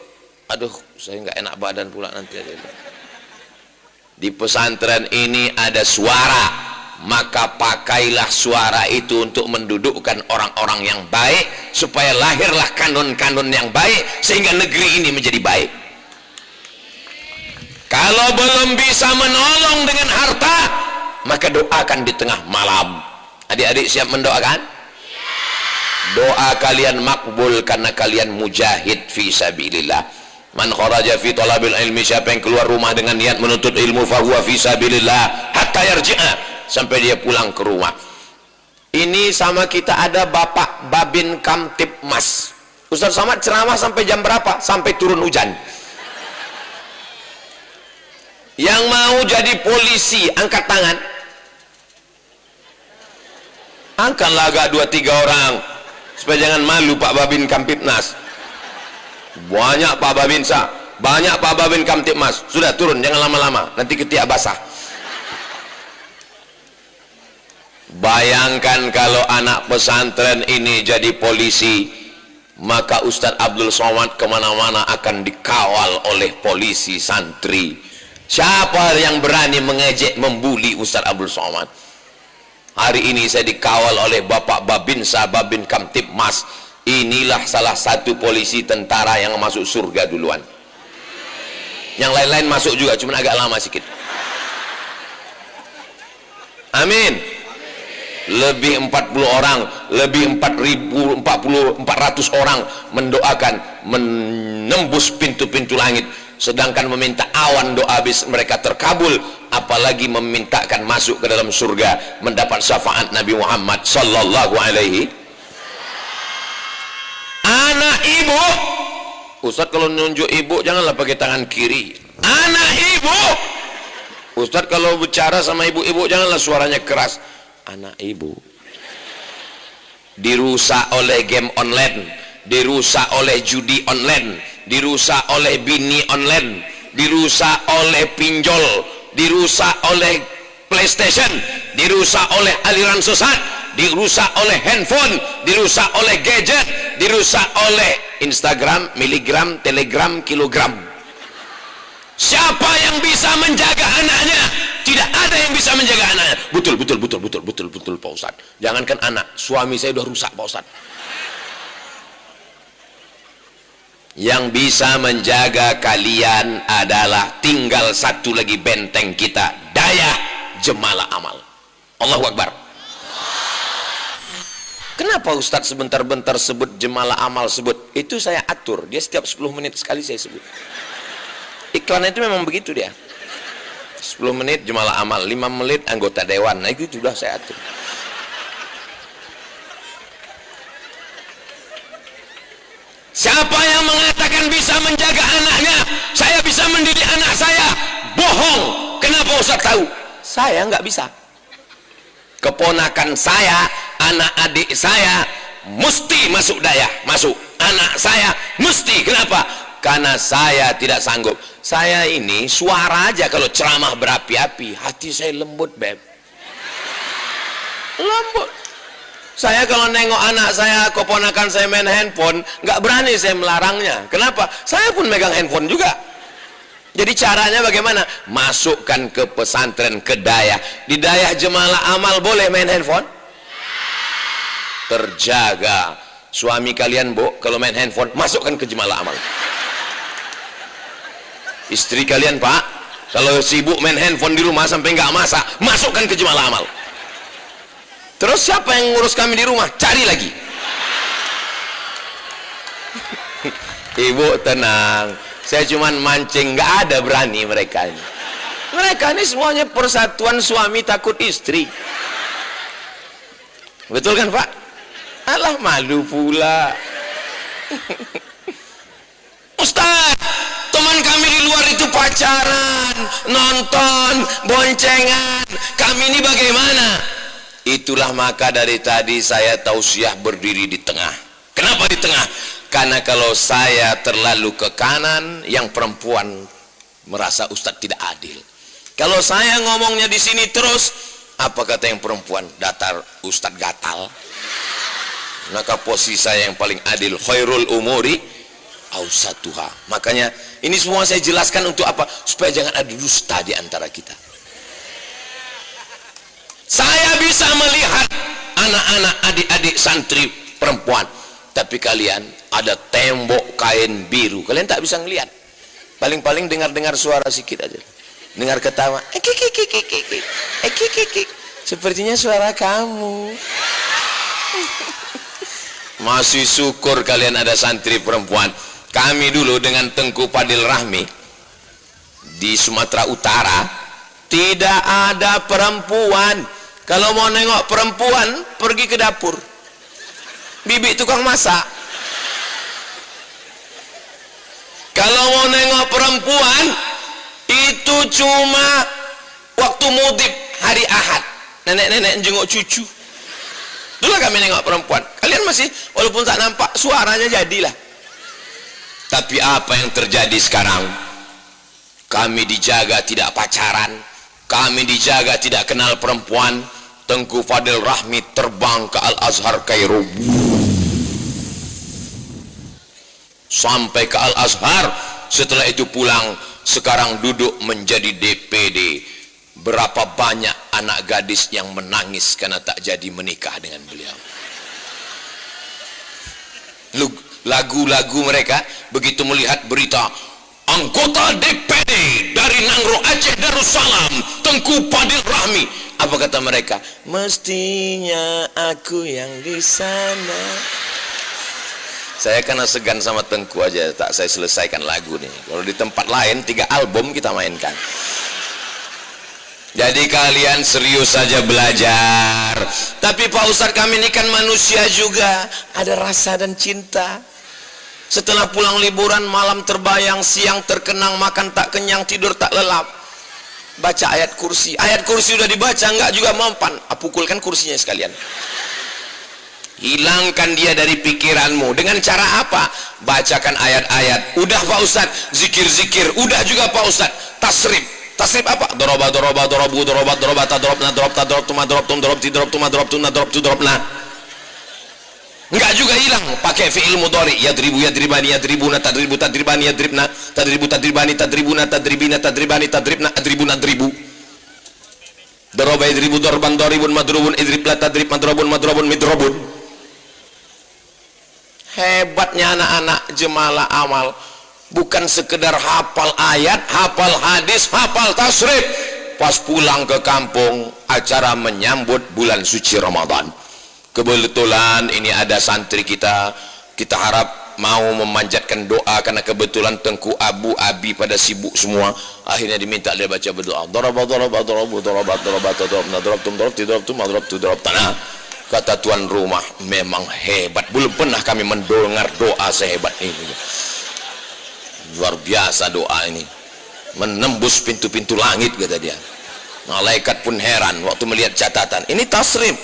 Aduh, saya nggak enak badan pula nanti. Di pesantren ini ada suara, maka pakailah suara itu untuk mendudukkan orang-orang yang baik, supaya lahirlah kanun-kanun yang baik, sehingga negeri ini menjadi baik. Kalau belum bisa menolong dengan harta, maka doakan di tengah malam. Adik-adik siap mendoakan? Doa kalian makbul karena kalian mujahid fi sabilillah. Man kharaja fi talabil ilmi, siapa yang keluar rumah dengan niat menuntut ilmu, fahuwa fi sabilillah hatta yarji'a, sampai dia pulang ke rumah. Ini sama kita ada Bapak Babin Kamtibmas. Ustaz Somad ceramah sampai jam berapa? Sampai turun hujan. Yang mau jadi polisi angkat tangan. Angkatlah agak 2-3 orang supaya jangan malu Pak Babin Kamtibmas. Banyak Pak Babinsa, banyak Pak Babin Kamtibmas. Sudah turun, jangan lama-lama, nanti ketiak basah. Bayangkan kalau anak pesantren ini jadi polisi, maka Ustadz Abdul Somad kemana-mana akan dikawal oleh polisi santri. Siapa yang berani mengejek, membuli Ustadz Abdul Somad? Hari ini saya dikawal oleh Bapak Babinsa Babin Kamtibmas. Inilah salah satu polisi tentara yang masuk surga duluan. Yang lain-lain masuk juga, cuma agak lama sedikit. Amin. Lebih 40 orang, lebih 400 orang mendoakan, menembus pintu-pintu langit, sedangkan meminta awan doa habis mereka terkabul, apalagi memintakan masuk ke dalam surga, mendapat syafaat Nabi Muhammad sallallahu alaihi. Anak ibu, Ustaz kalau nunjuk ibu janganlah pakai tangan kiri. Anak ibu, Ustaz kalau bicara sama ibu-ibu janganlah suaranya keras. Anak ibu dirusak oleh game online, dirusak oleh judi online, dirusak oleh bini online, dirusak oleh pinjol, dirusak oleh PlayStation, dirusak oleh aliran sesat, dirusak oleh handphone, dirusak oleh gadget, dirusak oleh Instagram, miligram, telegram, kilogram. Siapa yang bisa menjaga anaknya? Tidak ada yang bisa menjaga anaknya. Betul Pak Ustaz. Jangankan anak, suami saya udah rusak Pak Ustaz. Yang bisa menjaga kalian adalah tinggal satu lagi benteng kita, daya jemalah amal. Allahu Akbar. Kenapa Ustadz sebentar-bentar sebut jemalah amal sebut? Itu saya atur, dia setiap 10 menit sekali saya sebut. Iklan itu memang begitu dia. 10 menit jemalah amal, 5 menit anggota dewan. Nah itu sudah saya atur. Siapa yang mengatakan bisa menjaga anaknya, saya bisa mendidik anak saya, bohong. Kenapa Ustadz tahu? Saya nggak bisa. Keponakan saya, anak adik saya mesti masuk daya, masuk. Anak saya mesti. Kenapa? Karena saya tidak sanggup. Saya ini suara aja kalau ceramah berapi-api, hati saya lembut beb, lembut. Saya kalau nengok anak saya, keponakan saya main handphone, nggak berani saya melarangnya. Kenapa? Saya pun megang handphone juga. Jadi caranya bagaimana? Masukkan ke pesantren, ke daya. Di daya jemalah amal boleh main handphone? Terjaga. Suami kalian bu, kalau main handphone, masukkan ke jemalah amal. Istri kalian pak, kalau sibuk main handphone di rumah sampai nggak masak, masukkan ke jemalah amal. Terus siapa yang ngurus kami di rumah? Cari lagi. Ibu tenang, saya cuman mancing, nggak ada berani mereka ini. Mereka ini semuanya persatuan suami takut istri. Betul kan pak? Alah malu pula. Ustaz, teman kami di luar itu pacaran, nonton, boncengan. Kami ini bagaimana? Itulah maka dari tadi saya tausiah berdiri di tengah. Kenapa di tengah? Karena kalau saya terlalu ke kanan, yang perempuan merasa Ustadz tidak adil. Kalau saya ngomongnya di sini terus, apa kata yang perempuan? Datar Ustadz gatal. Maka posisi saya yang paling adil, khairul umuri awsatuha. Makanya ini semua saya jelaskan untuk apa? Supaya jangan ada dusta di antara kita. Saya bisa melihat anak-anak adik-adik santri perempuan, tapi kalian ada tembok kain biru, kalian tak bisa ngelihat. Paling-paling dengar-dengar suara sedikit aja, dengar ketawa, sepertinya suara kamu. Masih syukur kalian ada santri perempuan. Kami dulu dengan Tengku Fadil Rahmi di Sumatera Utara, tidak ada perempuan. Kalau mau nengok perempuan, pergi ke dapur. Bibi tukang masak. Kalau mau nengok perempuan, itu cuma waktu mudib hari Ahad. Nenek-nenek jenguk cucu. Dulu kami nengok perempuan. Kalian masih, walaupun tak nampak, suaranya jadilah. Tapi apa yang terjadi sekarang? Kami dijaga tidak pacaran, kami dijaga tidak kenal perempuan. Tengku Fadil Rahmi terbang ke Al-Azhar Kairo, sampai ke Al-Azhar. Setelah itu pulang, sekarang duduk menjadi DPD. Berapa banyak anak gadis yang menangis karena tak jadi menikah dengan beliau. Lagu-lagu mereka begitu melihat berita anggota DPD dari Nangro Aceh Darussalam, Tengku Fadil Rahmi, apa kata mereka? Mestinya aku yang di sana. Saya karena segan sama Tengku aja, tak saya selesaikan lagu nih. Kalau di tempat lain 3 album kita mainkan. Jadi kalian serius saja belajar. Tapi Pak Ustadz, kami ini kan manusia juga, ada rasa dan cinta. Setelah pulang liburan, malam terbayang, siang terkenang, makan tak kenyang, tidur tak lelap. Baca ayat kursi. Ayat kursi udah dibaca, enggak juga mempan. Pukulkan kursinya sekalian. Hilangkan dia dari pikiranmu. Dengan cara apa? Bacakan ayat-ayat. Udah Pak Ustadz, zikir-zikir. Udah juga Pak Ustadz, tasrif. Tasrif apa? Doroba, doroba, dorobu, dorobat, dorobata, dorobna, dorobta, dorobtuma, dorobtum, dorobti, dorobtuma, dorobtuna, dorobtu, dorobna. Enggak juga hilang. Pakai fi'il mudhari. Yadribu, yadribani, yadribuna, tadribu, tadribani, yadribna, tadribu, tadribani, tadribuna, tadribina, tadribani, tadribna, adribuna, adribu. Doroba, yadribu, dorban, doribun, madrubun, idribla, tadrib, madrobun, madrobun, midrobun. Hebatnya anak-anak Jemalah Amal, bukan sekedar hafal ayat, hafal hadis, hafal tasrif. Pas pulang ke kampung, acara menyambut bulan suci Ramadan. Kebetulan ini ada santri kita harap mau memanjatkan doa, karena kebetulan Tengku Abu Abi pada sibuk semua. Akhirnya diminta dia baca berdoa. Doroba, doroba, dorobu, dorobat, dorobat, dorobna, dorobtum, dorobti, dorobtum, madrobtu, dorobtana. Kata tuan rumah, memang hebat. Belum pernah kami mendengar doa sehebat ini. Luar biasa doa ini, menembus pintu-pintu langit, kata dia. Malaikat pun heran waktu melihat catatan. Ini tasrif.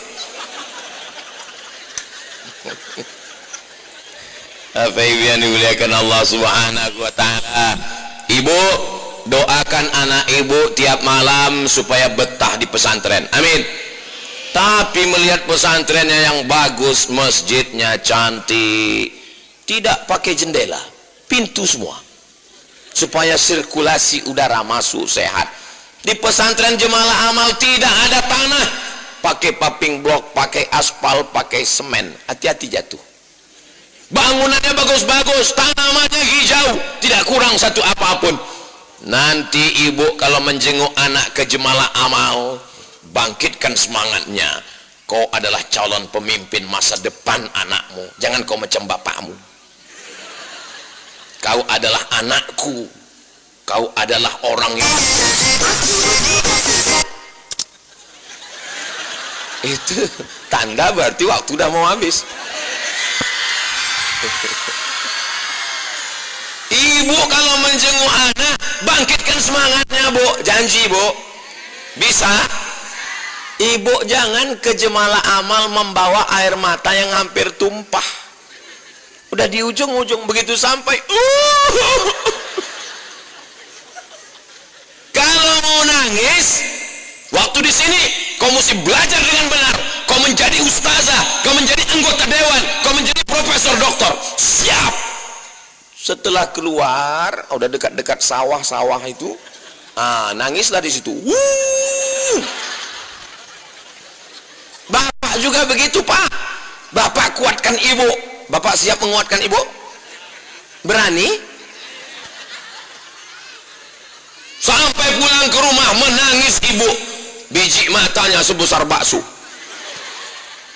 Apa yang dimuliakan Allah Subhanahu wa Ta'ala. Ibu, doakan anak ibu tiap malam supaya betah di pesantren. Amin. Tapi melihat pesantrennya yang bagus, masjidnya cantik, tidak pakai jendela, pintu semua, supaya sirkulasi udara masuk sehat. Di pesantren Jemalah Amal tidak ada tanah, pakai paving block, pakai aspal, pakai semen. Hati-hati jatuh. Bangunannya bagus-bagus, tanamannya hijau, tidak kurang satu apapun. Nanti ibu kalau menjenguk anak ke Jemalah Amal, bangkitkan semangatnya. Kau adalah calon pemimpin masa depan anakmu. Jangan kau macam bapakmu. Kau adalah anakku. Kau adalah orang yang... Itu tanda berarti waktu udah mau habis. Ibu kalau menjenguk anak, bangkitkan semangatnya, Bu. Janji, Bu. Bisa? Ibu jangan ke Jemalah Amal membawa air mata yang hampir tumpah. Udah di ujung-ujung, begitu sampai kalau mau nangis waktu di sini, kau mesti belajar dengan benar. Kau menjadi ustazah, kau menjadi anggota dewan, kau menjadi profesor doktor. Siap. Setelah keluar, udah dekat-dekat sawah-sawah itu, nangislah di situ. Bapak juga begitu, Pak. Bapak kuatkan ibu. Bapak siap menguatkan ibu? Berani? Sampai pulang ke rumah menangis ibu, biji matanya sebesar bakso.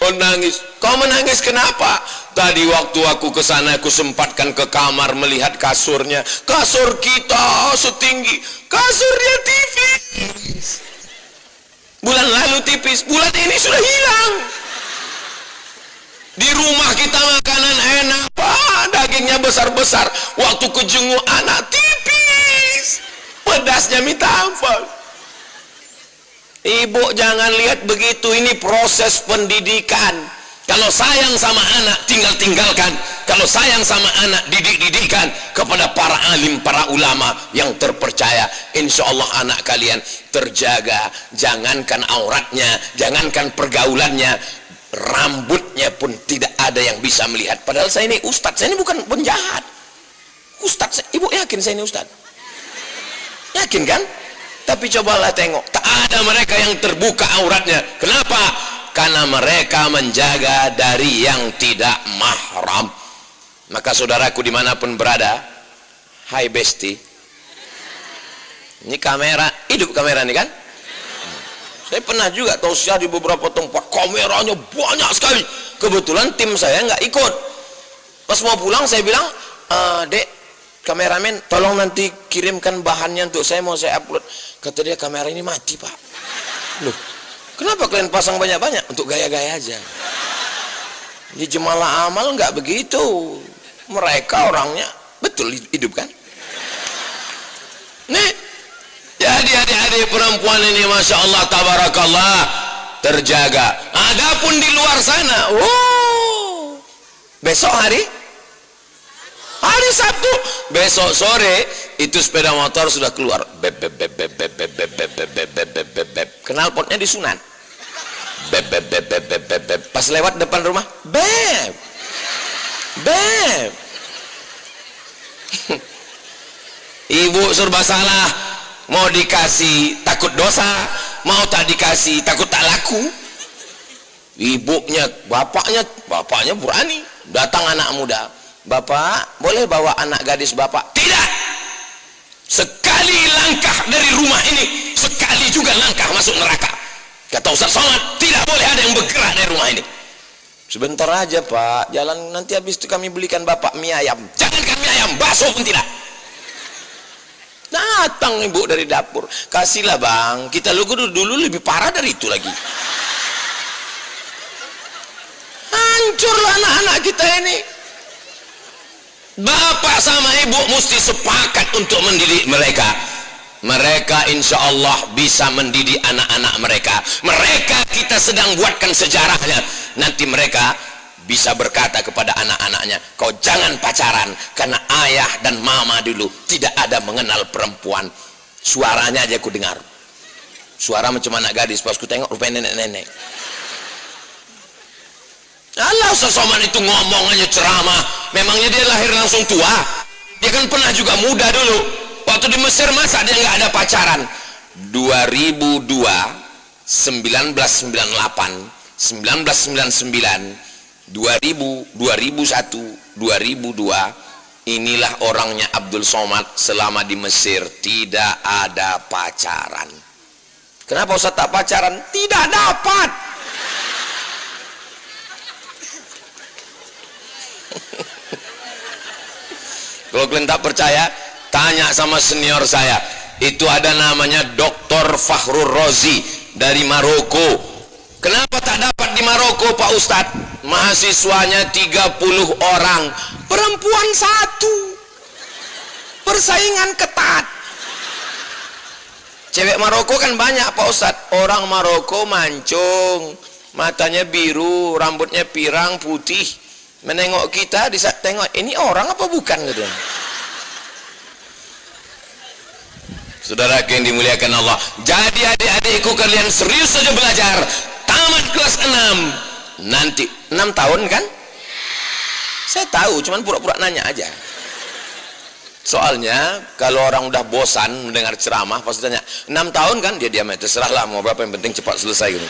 Oh, nangis. Kau menangis kenapa? Tadi waktu aku ke sana, aku sempatkan ke kamar melihat kasurnya. Kasur kita setinggi, kasurnya tipis. Bulan lalu tipis, bulan ini sudah hilang. Di rumah kita makanan enak, Pak, dagingnya besar-besar. Waktu ke jenguk anak tipis, pedasnya minta ampun. Ibu jangan lihat begitu, ini proses pendidikan. Kalau sayang sama anak, tinggalkan. Kalau sayang sama anak, didikan kepada para alim, para ulama yang terpercaya. Insya Allah anak kalian terjaga. Jangankan auratnya, jangankan pergaulannya, rambutnya pun tidak ada yang bisa melihat. Padahal saya ini ustadz, saya ini bukan penjahat. Ustadz, ibu yakin saya ini ustadz? Yakin kan? Tapi cobalah tengok, tak ada mereka yang terbuka auratnya. Kenapa? Karena mereka menjaga dari yang tidak mahram. Maka saudaraku dimanapun berada, hai besti, ini kamera, hidup kamera ini kan? Saya pernah juga tausiah di beberapa tempat, kameranya banyak sekali. Kebetulan tim saya nggak ikut. Pas mau pulang saya bilang, dek, kameramen tolong nanti kirimkan bahannya untuk saya, mau saya upload. Kata dia, kamera ini mati pak. Loh, kenapa kalian pasang banyak-banyak? Untuk gaya-gaya aja. Di jemalah amal nggak begitu. Mereka orangnya betul hidup kan? Nih, jadi adik-adik perempuan ini masya Allah tabarakallah terjaga. Adapun di luar sana, besok hari Sabtu, besok sore itu sepeda motor sudah keluar, beb beb beb beb beb beb beb beb beb beb beb beb beb beb, knalpotnya disunat, beb beb beb beb beb beb beb, pas lewat depan rumah, beb beb. Ibu serba salah, mau dikasih takut dosa, mau tak dikasih takut tak laku. Ibunya, bapaknya berani, datang anak muda, bapak boleh bawa anak gadis bapak? Tidak. Sekali langkah dari rumah ini, sekali juga langkah masuk neraka. Kata Ustaz Somad, tidak boleh ada yang bergerak dari rumah ini. Sebentar aja pak, jalan, nanti habis itu kami belikan bapak mie ayam. Jangankan mie ayam, bakso pun tidak. Datang ibu dari dapur, kasihlah bang, kita dulu lebih parah dari itu lagi. Hancurlah anak-anak kita ini. Bapak sama ibu mesti sepakat untuk mendidik mereka. Mereka insya Allah bisa mendidik anak-anak mereka. Mereka kita sedang buatkan sejarahnya. Nanti mereka bisa berkata kepada anak-anaknya, kau jangan pacaran, karena ayah dan mama dulu tidak ada mengenal perempuan. Suaranya aja aku dengar, suara macam anak gadis, pas ku tengok rupanya nenek-nenek. Allah Ustaz Somad itu ngomong aja ceramah, memangnya dia lahir langsung tua? Dia kan pernah juga muda dulu. Waktu di Mesir masa dia nggak ada pacaran? 2002, 1998, 1999, 2000, 2001, 2002, inilah orangnya Abdul Somad selama di Mesir, tidak ada pacaran. Kenapa Ustaz tak pacaran? Tidak dapat. Kalau kalian tak percaya, tanya sama senior saya. Itu ada namanya Dr. Fakhrul Razi dari Maroko. Kenapa tak dapat di Maroko Pak Ustadz? Mahasiswanya 30 orang, perempuan 1. Persaingan ketat. Cewek Maroko kan banyak Pak Ustadz. Orang Maroko mancung, matanya biru, rambutnya pirang putih. Menengok kita, tengok ini orang apa bukan gitu. Saudara yang dimuliakan Allah, jadi adik-adikku kalian serius saja belajar. Tamat kelas 6 nanti 6 tahun kan? Saya tahu, cuman pura-pura nanya aja. Soalnya kalau orang udah bosan mendengar ceramah pasti tanya 6 tahun kan? Dia diam aja, terserahlah mau berapa, yang penting cepat selesai gitu.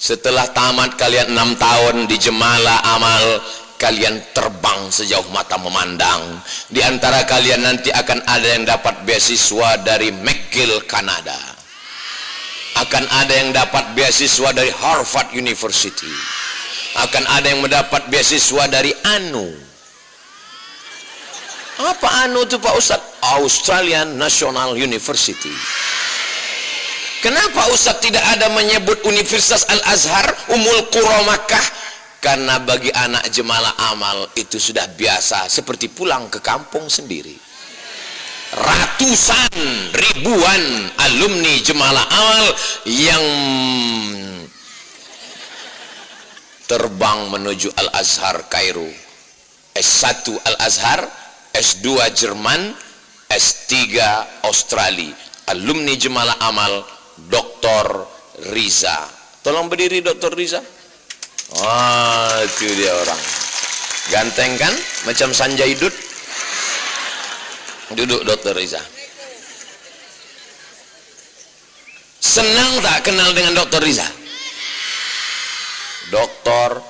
Setelah tamat kalian 6 tahun di Jemalah Amal, kalian terbang sejauh mata memandang. Di antara kalian nanti akan ada yang dapat beasiswa dari McGill Kanada, akan ada yang dapat beasiswa dari Harvard University, akan ada yang mendapat beasiswa dari ANU. Apa ANU itu Pak Ustadz? Australian National University. Kenapa Ustadz tidak ada menyebut Universitas Al-Azhar, Ummul Qura Makkah? Karena bagi anak Jemalah Amal itu sudah biasa, seperti pulang ke kampung sendiri. Ratusan ribuan alumni Jemalah Amal yang terbang menuju Al-Azhar Kairo, S1 Al-Azhar, S2 Jerman, S3 Australia. Alumni Jemalah Amal Dr. Riza. Tolong berdiri Dr. Riza. Wah, itu dia orang ganteng kan, macam Sanjay Dutt. Duduk Dr. Riza. Senang tak kenal dengan Dr. Riza? Doktor,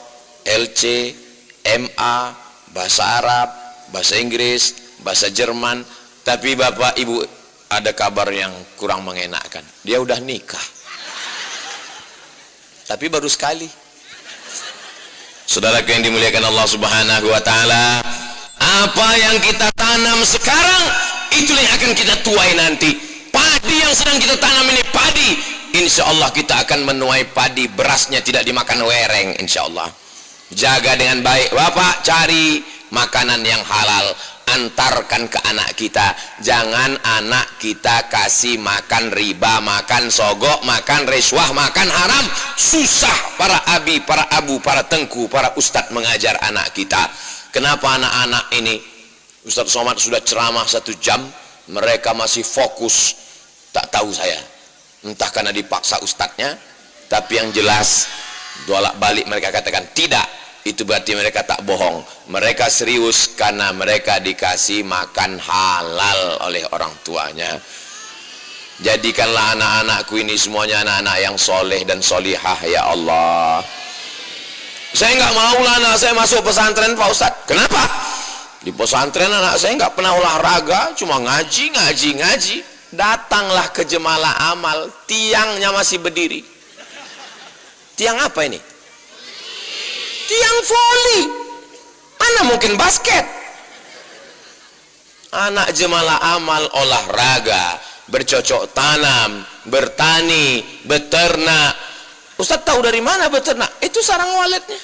LC, MA, bahasa Arab, bahasa Inggris, bahasa Jerman. Tapi Bapak Ibu, ada kabar yang kurang mengenakkan. Dia udah nikah, tapi baru sekali. Saudara yang dimuliakan Allah Subhanahu wa Ta'ala, apa yang kita tanam sekarang, itulah yang akan kita tuai nanti. Padi yang sedang kita tanam ini, padi, insya Allah kita akan menuai padi. Berasnya tidak dimakan wereng, insya Allah. Jaga dengan baik Bapak, cari makanan yang halal, antarkan ke anak kita. Jangan anak kita kasih makan riba, makan sogok, makan riswah, makan haram. Susah para abi, para abu, para tengku, para ustadz mengajar anak kita. Kenapa anak-anak ini, Ustadz Somad sudah ceramah 1 jam, mereka masih fokus? Tak tahu saya, entah karena dipaksa ustadznya, tapi yang jelas bolak balik mereka katakan tidak. Itu berarti mereka tak bohong, mereka serius karena mereka dikasih makan halal oleh orang tuanya. Jadikanlah anak-anakku ini semuanya anak-anak yang soleh dan solihah ya Allah. Saya nggak mau lah anak saya masuk pesantren Pak Ustadz. Kenapa? Di pesantren anak saya nggak pernah olahraga, cuma ngaji. Datanglah ke Jemalah Amal, tiangnya masih berdiri. Tiang apa ini? Tiang voli. Mana mungkin basket? Anak Jemalah Amal olahraga, bercocok tanam, bertani, beternak. Ustadz tahu dari mana beternak? Itu sarang waletnya.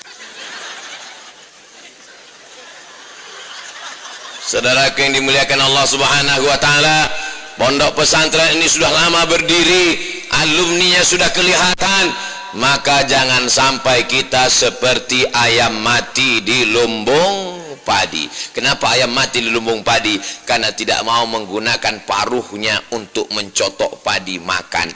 Saudara yang dimuliakan Allah Subhanahu wa Ta'ala, pondok pesantren ini sudah lama berdiri, alumninya sudah kelihatan. Maka jangan sampai kita seperti ayam mati di lumbung padi. Kenapa ayam mati di lumbung padi? Karena tidak mau menggunakan paruhnya untuk mencotok padi makan.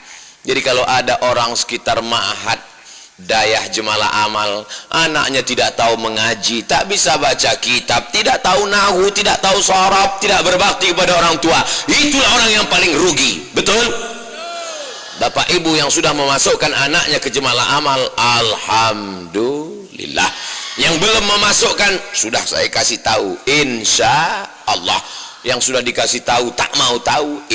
Jadi kalau ada orang sekitar ma'had Dayah Jemalah Amal, anaknya tidak tahu mengaji, tak bisa baca kitab, tidak tahu nahu, tidak tahu sharaf, tidak berbakti kepada orang tua, itulah orang yang paling rugi. Betul? Bapak Ibu yang sudah memasukkan anaknya ke Jemalah Amal, alhamdulillah. Yang belum memasukkan, sudah saya kasih tahu, insya Allah. Yang sudah dikasih tahu tak mau tahu,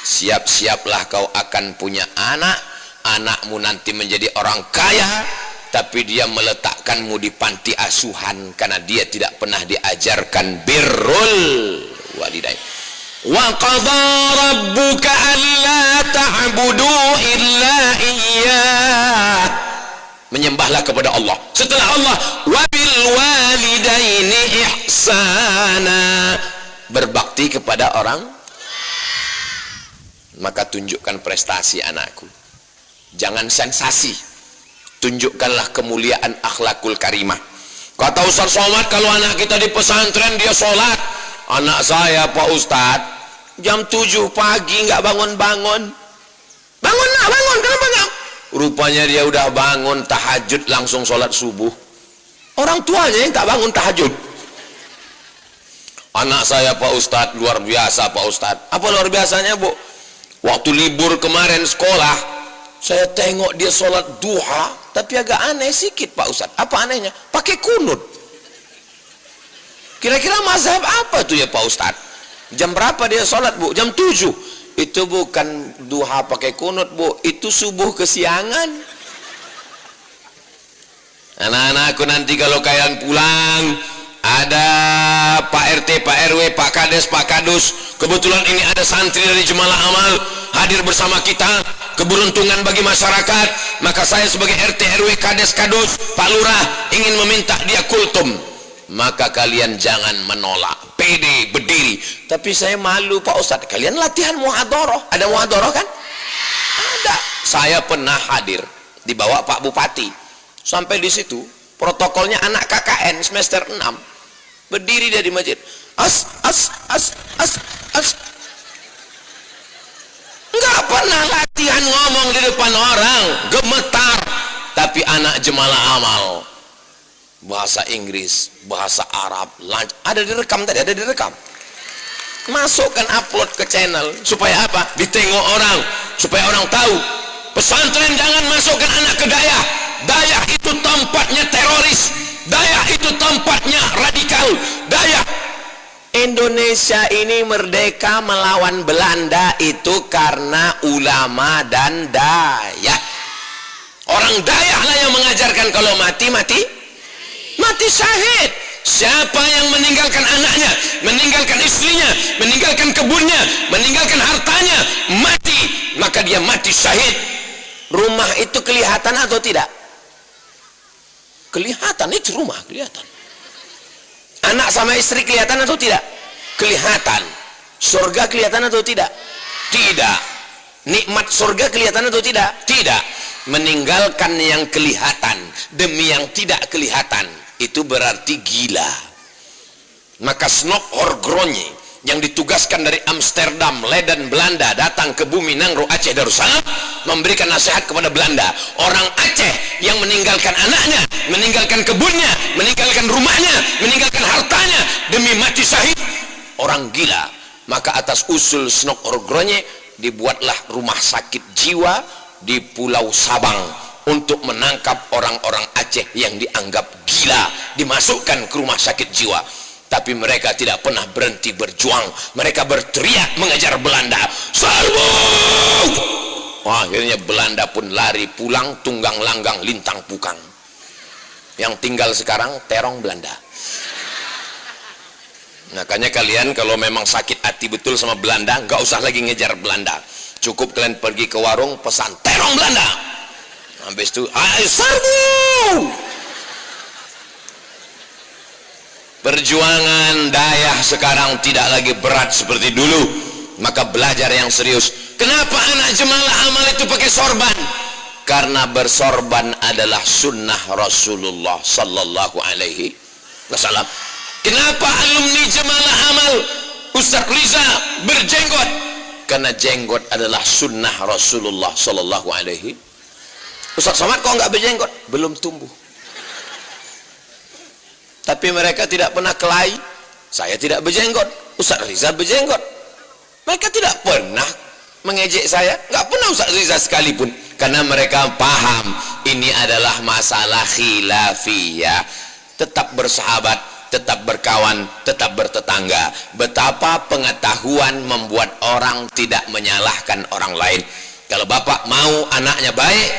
siap-siaplah kau akan punya anak. Anakmu nanti menjadi orang kaya, tapi dia meletakkanmu di panti asuhan karena dia tidak pernah diajarkan birrul walidain. Wa qadha rabbuka alla ta'budu illa iyyah, menyembahlah kepada Allah. Setelah Allah, wa bil walidaini ihsana, berbakti kepada orang. Maka tunjukkan prestasi anakku, jangan sensasi, tunjukkanlah kemuliaan akhlakul karimah. Kata Ustaz Somad, kalau anak kita di pesantren dia sholat. Anak saya Pak Ustadz jam 7 pagi nggak bangun-bangun. Bangun nak, bangun, kenapa nggak? Rupanya dia udah bangun tahajud langsung sholat subuh. Orang tuanya yang tak bangun tahajud. Anak saya Pak Ustadz luar biasa Pak Ustadz. Apa luar biasanya Bu? Waktu libur kemarin sekolah, saya tengok dia sholat duha, tapi agak aneh sedikit Pak Ustadz. Apa anehnya? Pakai kunut. Kira-kira mazhab apa tuh ya Pak Ustadz? Jam berapa dia sholat Bu? Jam 7. Itu bukan duha pakai kunut Bu, itu subuh kesiangan. Anak-anakku, nanti kalau kalian pulang, ada Pak RT, Pak RW, Pak Kades, Pak Kadus. Kebetulan ini ada santri dari Jemalah Amal hadir bersama kita. Keberuntungan bagi masyarakat. Maka saya sebagai RT, RW, Kades, Kadus, Pak Lurah ingin meminta dia kultum. Maka kalian jangan menolak, pede berdiri. Tapi saya malu Pak Ustadz, kalian latihan muhadharah. Ada muhadharah kan? Ada. Saya pernah hadir, dibawa Pak Bupati. Sampai di situ protokolnya anak KKN semester 6, berdiri dia di masjid, as. Enggak pernah latihan ngomong di depan orang, gemetar. Tapi anak Jemalah Amal, bahasa Inggris, bahasa Arab, ada direkam tadi, ada direkam. Masukkan, upload ke channel. Supaya apa? Ditengok orang, supaya orang tahu. Pesantren jangan masukkan anak ke Dayah. Dayah itu tempatnya teroris. Dayah itu tempatnya radikal. Dayah. Indonesia ini merdeka melawan Belanda itu karena ulama dan Dayah. Orang Dayah lah yang mengajarkan kalau mati syahid. Siapa yang meninggalkan anaknya, meninggalkan istrinya, meninggalkan kebunnya, meninggalkan hartanya, mati, maka dia mati syahid. Rumah itu kelihatan atau tidak? Kelihatan, itu rumah kelihatan. Anak sama istri kelihatan atau tidak? Kelihatan. Surga kelihatan atau tidak? Tidak. Nikmat surga kelihatan atau tidak? Tidak. Meninggalkan yang kelihatan demi yang tidak kelihatan, itu berarti gila. Maka Snok Horgronje yang ditugaskan dari Amsterdam, Leiden, Belanda, datang ke bumi Nangro Aceh Darussalam, memberikan nasihat kepada Belanda. Orang Aceh yang meninggalkan anaknya, meninggalkan kebunnya, meninggalkan rumahnya, meninggalkan hartanya demi mati syahid, orang gila. Maka atas usul Snok Horgronje dibuatlah rumah sakit jiwa di Pulau Sabang untuk menangkap orang-orang Aceh yang dianggap gila, dimasukkan ke rumah sakit jiwa. Tapi mereka tidak pernah berhenti berjuang. Mereka berteriak mengejar Belanda, serbu. Akhirnya Belanda pun lari pulang, tunggang langgang lintang pukang. Yang tinggal sekarang terong Belanda. Makanya kalian kalau memang sakit hati betul sama Belanda, nggak usah lagi ngejar Belanda. Cukup kalian pergi ke warung, pesan terong Belanda. Habis itu, serbu. Perjuangan Dayah sekarang tidak lagi berat seperti dulu. Maka belajar yang serius. Kenapa anak Jemalah Amal itu pakai sorban? Karena bersorban adalah sunnah Rasulullah sallallahu alaihi wasallam. Kenapa alumni Jemalah Amal Ustaz Riza berjenggot? Karena jenggot adalah sunnah Rasulullah sallallahu alaihi. Ustaz Somad kok nggak berjenggot? Belum tumbuh. Tapi mereka tidak pernah kelahi. Saya tidak berjenggot, Ustaz Riza berjenggot. Mereka tidak pernah mengejek saya, nggak pernah Ustaz Riza sekalipun. Karena mereka paham ini adalah masalah khilafiyah. Tetap bersahabat, tetap berkawan, tetap bertetangga. Betapa pengetahuan membuat orang tidak menyalahkan orang lain. Kalau bapak mau anaknya baik,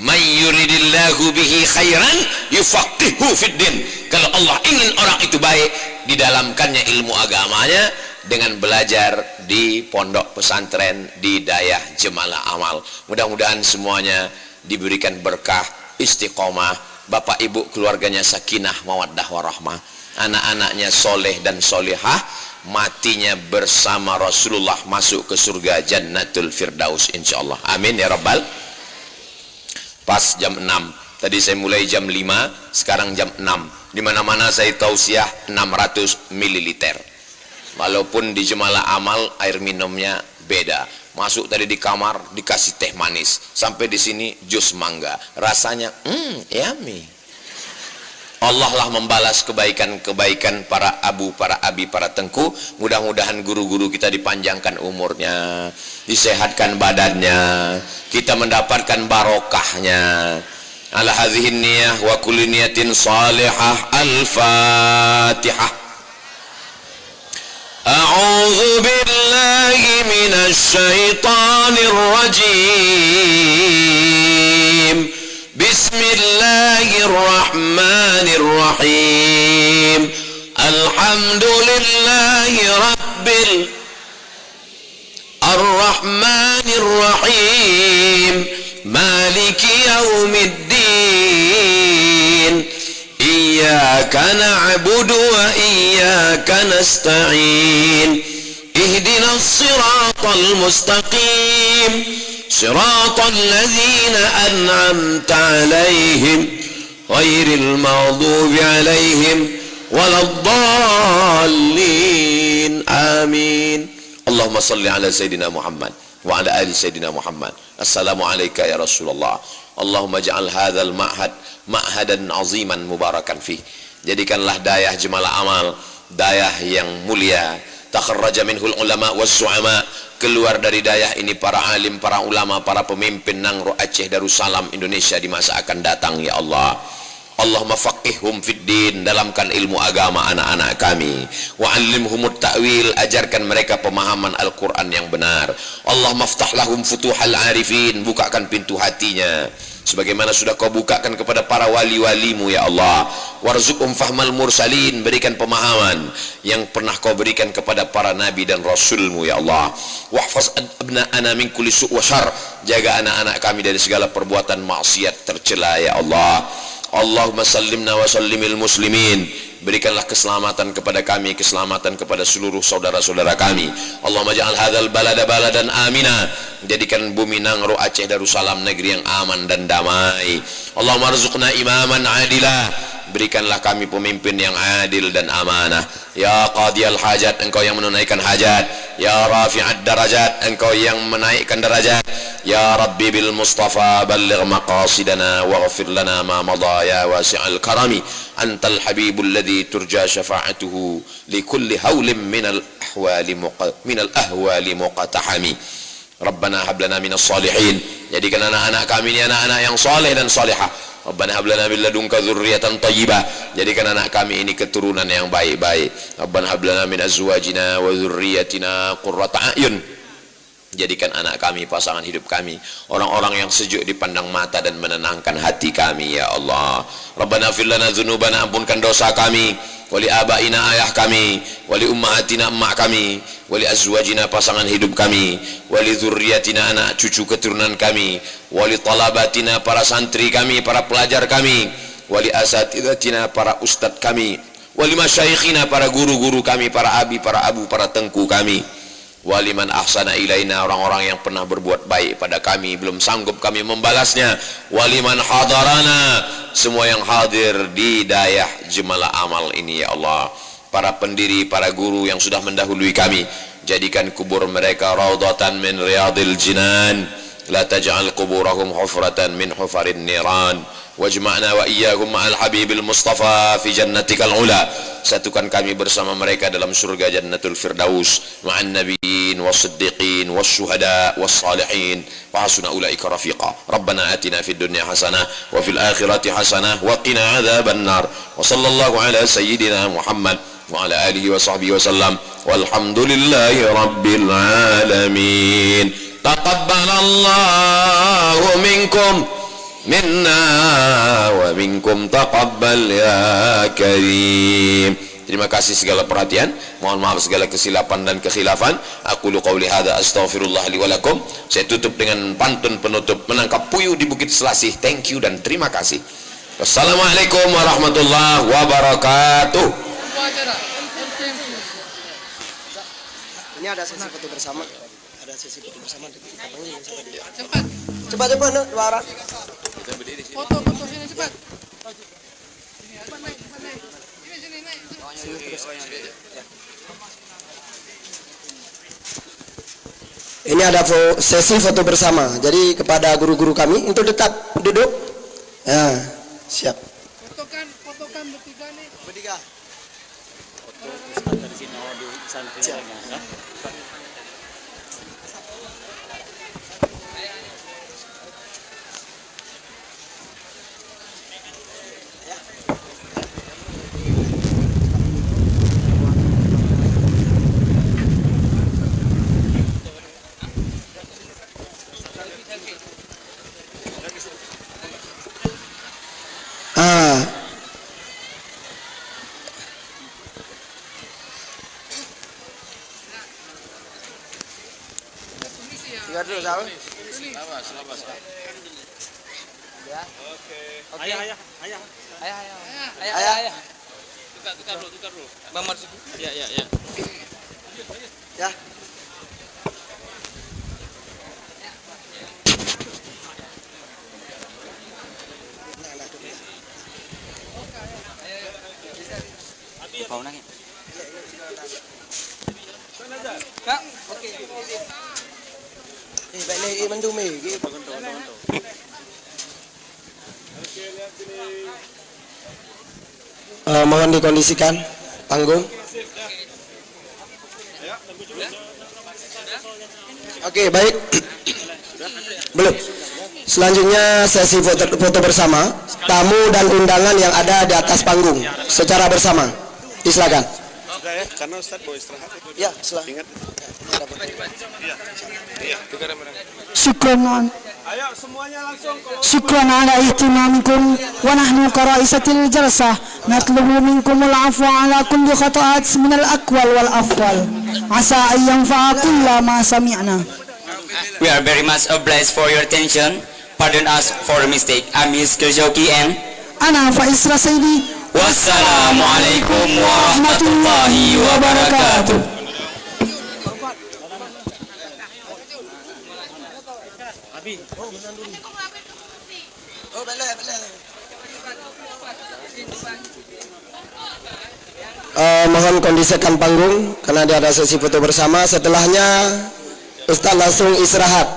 may yuridillahu bihi khairan yufaqihu fiddin. Kalau Allah ingin orang itu baik, didalamkannya ilmu agamanya dengan belajar di pondok pesantren di Dayah Jemalah Amal. Mudah-mudahan semuanya diberikan berkah, istiqomah, bapak ibu keluarganya sakinah mawaddah warahmah, anak-anaknya soleh dan solehah, matinya bersama Rasulullah masuk ke surga Jannatul Firdaus insyaallah. Amin ya rabbal. Pas jam 6, tadi saya mulai jam 5, sekarang jam 6. Di mana-mana saya tausiah 600 ml. Walaupun di Jemalah Amal air minumnya beda. Masuk tadi di kamar dikasih teh manis, sampai di sini jus mangga. Rasanya yummy. Allah lah membalas kebaikan-kebaikan para abu, para abi, para tengku. Mudah-mudahan guru-guru kita dipanjangkan umurnya, disehatkan badannya, kita mendapatkan barokahnya. Ala hadhihi niyah wa kulli niyatin salihah. Al-Fatihah. A'udzu billahi minasy syaithanir rajim. Bismillahirrahmanirrahim. alhamdulillahi rabbil arrahmanir rahim maliki yaumiddin iyyaka na'budu wa iyyaka nasta'in ihdinas siratal mustaqim siratal ladzina an'amta 'alaihim ghairil maghdubi 'alaihim waladdallin amin. Allahumma salli ala Sayyidina Muhammad wa ala ali Sayyidina Muhammad. Assalamu alayka ya Rasulullah. Allahumma ja'al hadzal ma'had ma'hadan aziman mubarakan fih. Jadikanlah dayah Jemalah Amal dayah yang mulia. Takharraja minhul ulama waz zu'ama, keluar dari dayah ini para alim, para ulama, para pemimpin Nangro Aceh Darussalam Indonesia di masa akan datang ya Allah. Allahumma faqihhum fid din, dalamkan ilmu agama anak-anak kami. Wa 'allimhumut ta'wil, ajarkan mereka pemahaman Al-Qur'an yang benar. Allahumma ftah lahum futuhal arifin, bukakan pintu hatinya sebagaimana sudah kau bukakan kepada para wali-walimu ya Allah. Warzuqhum fahmal mursalin, berikan pemahaman yang pernah kau berikan kepada para nabi dan rasulmu ya Allah. Wahfaz abna'ana min kulli su' wa syarr, jaga anak-anak kami dari segala perbuatan maksiat tercela ya Allah. Allahumma sallimna wa sallimil muslimin, berikanlah keselamatan kepada kami, keselamatan kepada seluruh saudara-saudara kami. Allahumma ja'al hadzal balada baladan amina, jadikan bumi Nangro Aceh Darussalam negeri yang aman dan damai. Allahumma arzuqna imaman adila, berikanlah kami pemimpin yang adil dan amanah. Ya qadiyal hajat, engkau yang menunaikan hajat. Ya rafi'ad darajat, engkau yang menaikkan derajat. Ya Rabbi bil Mustafa balligh maqasidana waghfir lana ma madha ya wasi'al karami. Antal habibul ladzi turja syafa'atuhu li kulli haulin minal ahwali muqatahami. Rabbana hab lana minas salihin, jadikan anak-anak kami ini anak-anak yang saleh dan salihah. Rabbana hab lana min ladunka dzurriyyatan thayyibah, jadikan anak kami ini keturunan yang baik-baik. Rabbana hab lana min azwajina wa dzurriyyatina qurrata a'yun, jadikan anak kami, pasangan hidup kami, orang-orang yang sejuk dipandang mata dan menenangkan hati kami ya Allah. Rabbana ighfir lana dzunubana, ampunkan dosa kami, wali abaina ayah kami, wali ummahatina emak kami, wali azwajina pasangan hidup kami, wali dzurriyyatina anak cucu keturunan kami, wali talabatina para santri kami, para pelajar kami, wali asatidatina para ustadz kami, wali masyayikhina para guru-guru kami, para abi, para abu, para tengku kami, waliman ahsana ilaina, orang-orang yang pernah berbuat baik pada kami belum sanggup kami membalasnya, waliman hadarana, semua yang hadir di dayah Jemalah Amal ini ya Allah. Para pendiri, para guru yang sudah mendahului kami, jadikan kubur mereka raudhatan min riyadil jinan, la taj'al kuburahum hufratan min hufarin niran. Wajma'na wa iyyahum ma'al habibil mustafa fi jannatikal ula, satukan kami bersama mereka dalam surga jannatul firdaus ma'an nabiyyin was-siddiqin was-syuhada was-salihin wa hasuna ulaika rafiqa. Rabbana atina fid dunya hasanah wa fil akhirati hasanah wa qina adzaban nar. Wa sallallahu ala sayyidina Muhammad wa ala alihi wa sahbihi wa sallam walhamdulillahi rabbil alamin. Taqabbalallahu minkum minna wa minkum taqabbal ya karim. Terima kasih segala perhatian, mohon maaf segala kesilapan dan kekhilafan. Aqulu qauli hadza astaghfirullah li wa lakum. Saya tutup dengan pantun penutup menangkap puyuh di Bukit Selasih. Thank you dan terima kasih. Wassalamualaikum warahmatullahi wabarakatuh. Ini ada sesi foto bersama. Ada sesi foto bersama. Kita panggil cepat no, dua orang. Foto sini cepat. Cepat naik. Sini naik. Ini ada sesi foto bersama. Jadi kepada guru-guru kami untuk tetap duduk. Ya, siap. Fotokan bertiga nih. Bertiga. Siap. Tiga dulu tahu. Ya. Oke. Ayah. Tukar dulu. Bang Marzuki. Ya. Ya. Kak, oke. Baik mendumi. Mohon dikondisikan panggung. Oke, baik. Belum. Selanjutnya sesi foto bersama tamu dan undangan yang ada di atas panggung secara bersama. Silakan. Sudah ya, karena Ustadz mau istirahat. Ya, silakan. Ingat. Ayo semuanya langsung. شكرا على اهتمامكم ونحن كرئيسة الجلسة نطلب منكم العفو على كل خطأات من الأقوال والأفضل عسى أن ينفع كل ما سمعنا. We are very much obliged for your attention. Pardon us for the mistake. I'm Miss Joki and أنا فائز رسيدي. Wassalamualaikum warahmatullahi wabarakatuh. Mohon kondisikan panggung karena ada sesi foto bersama. Setelahnya Ustaz langsung istirahat.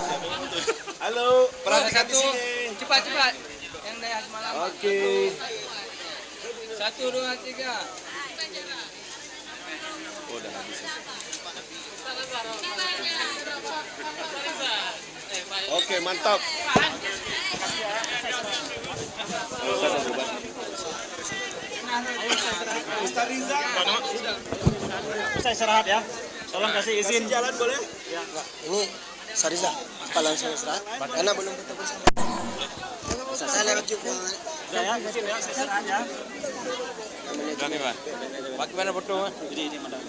Halo, perhatikan di sini. Cepat. Yang dari semalam. Oke. 1, 2, 3. Oke, mantap. Ustaz Riza. Saya istirahat ya. Tolong kasih izin. Jalan boleh? Ini Sariza, apa langsung istirahat? Karena belum foto bersama. Saya lewat juga. Saya izin ya, saya istirahat ya. Bagaimana foto? Ini, madam.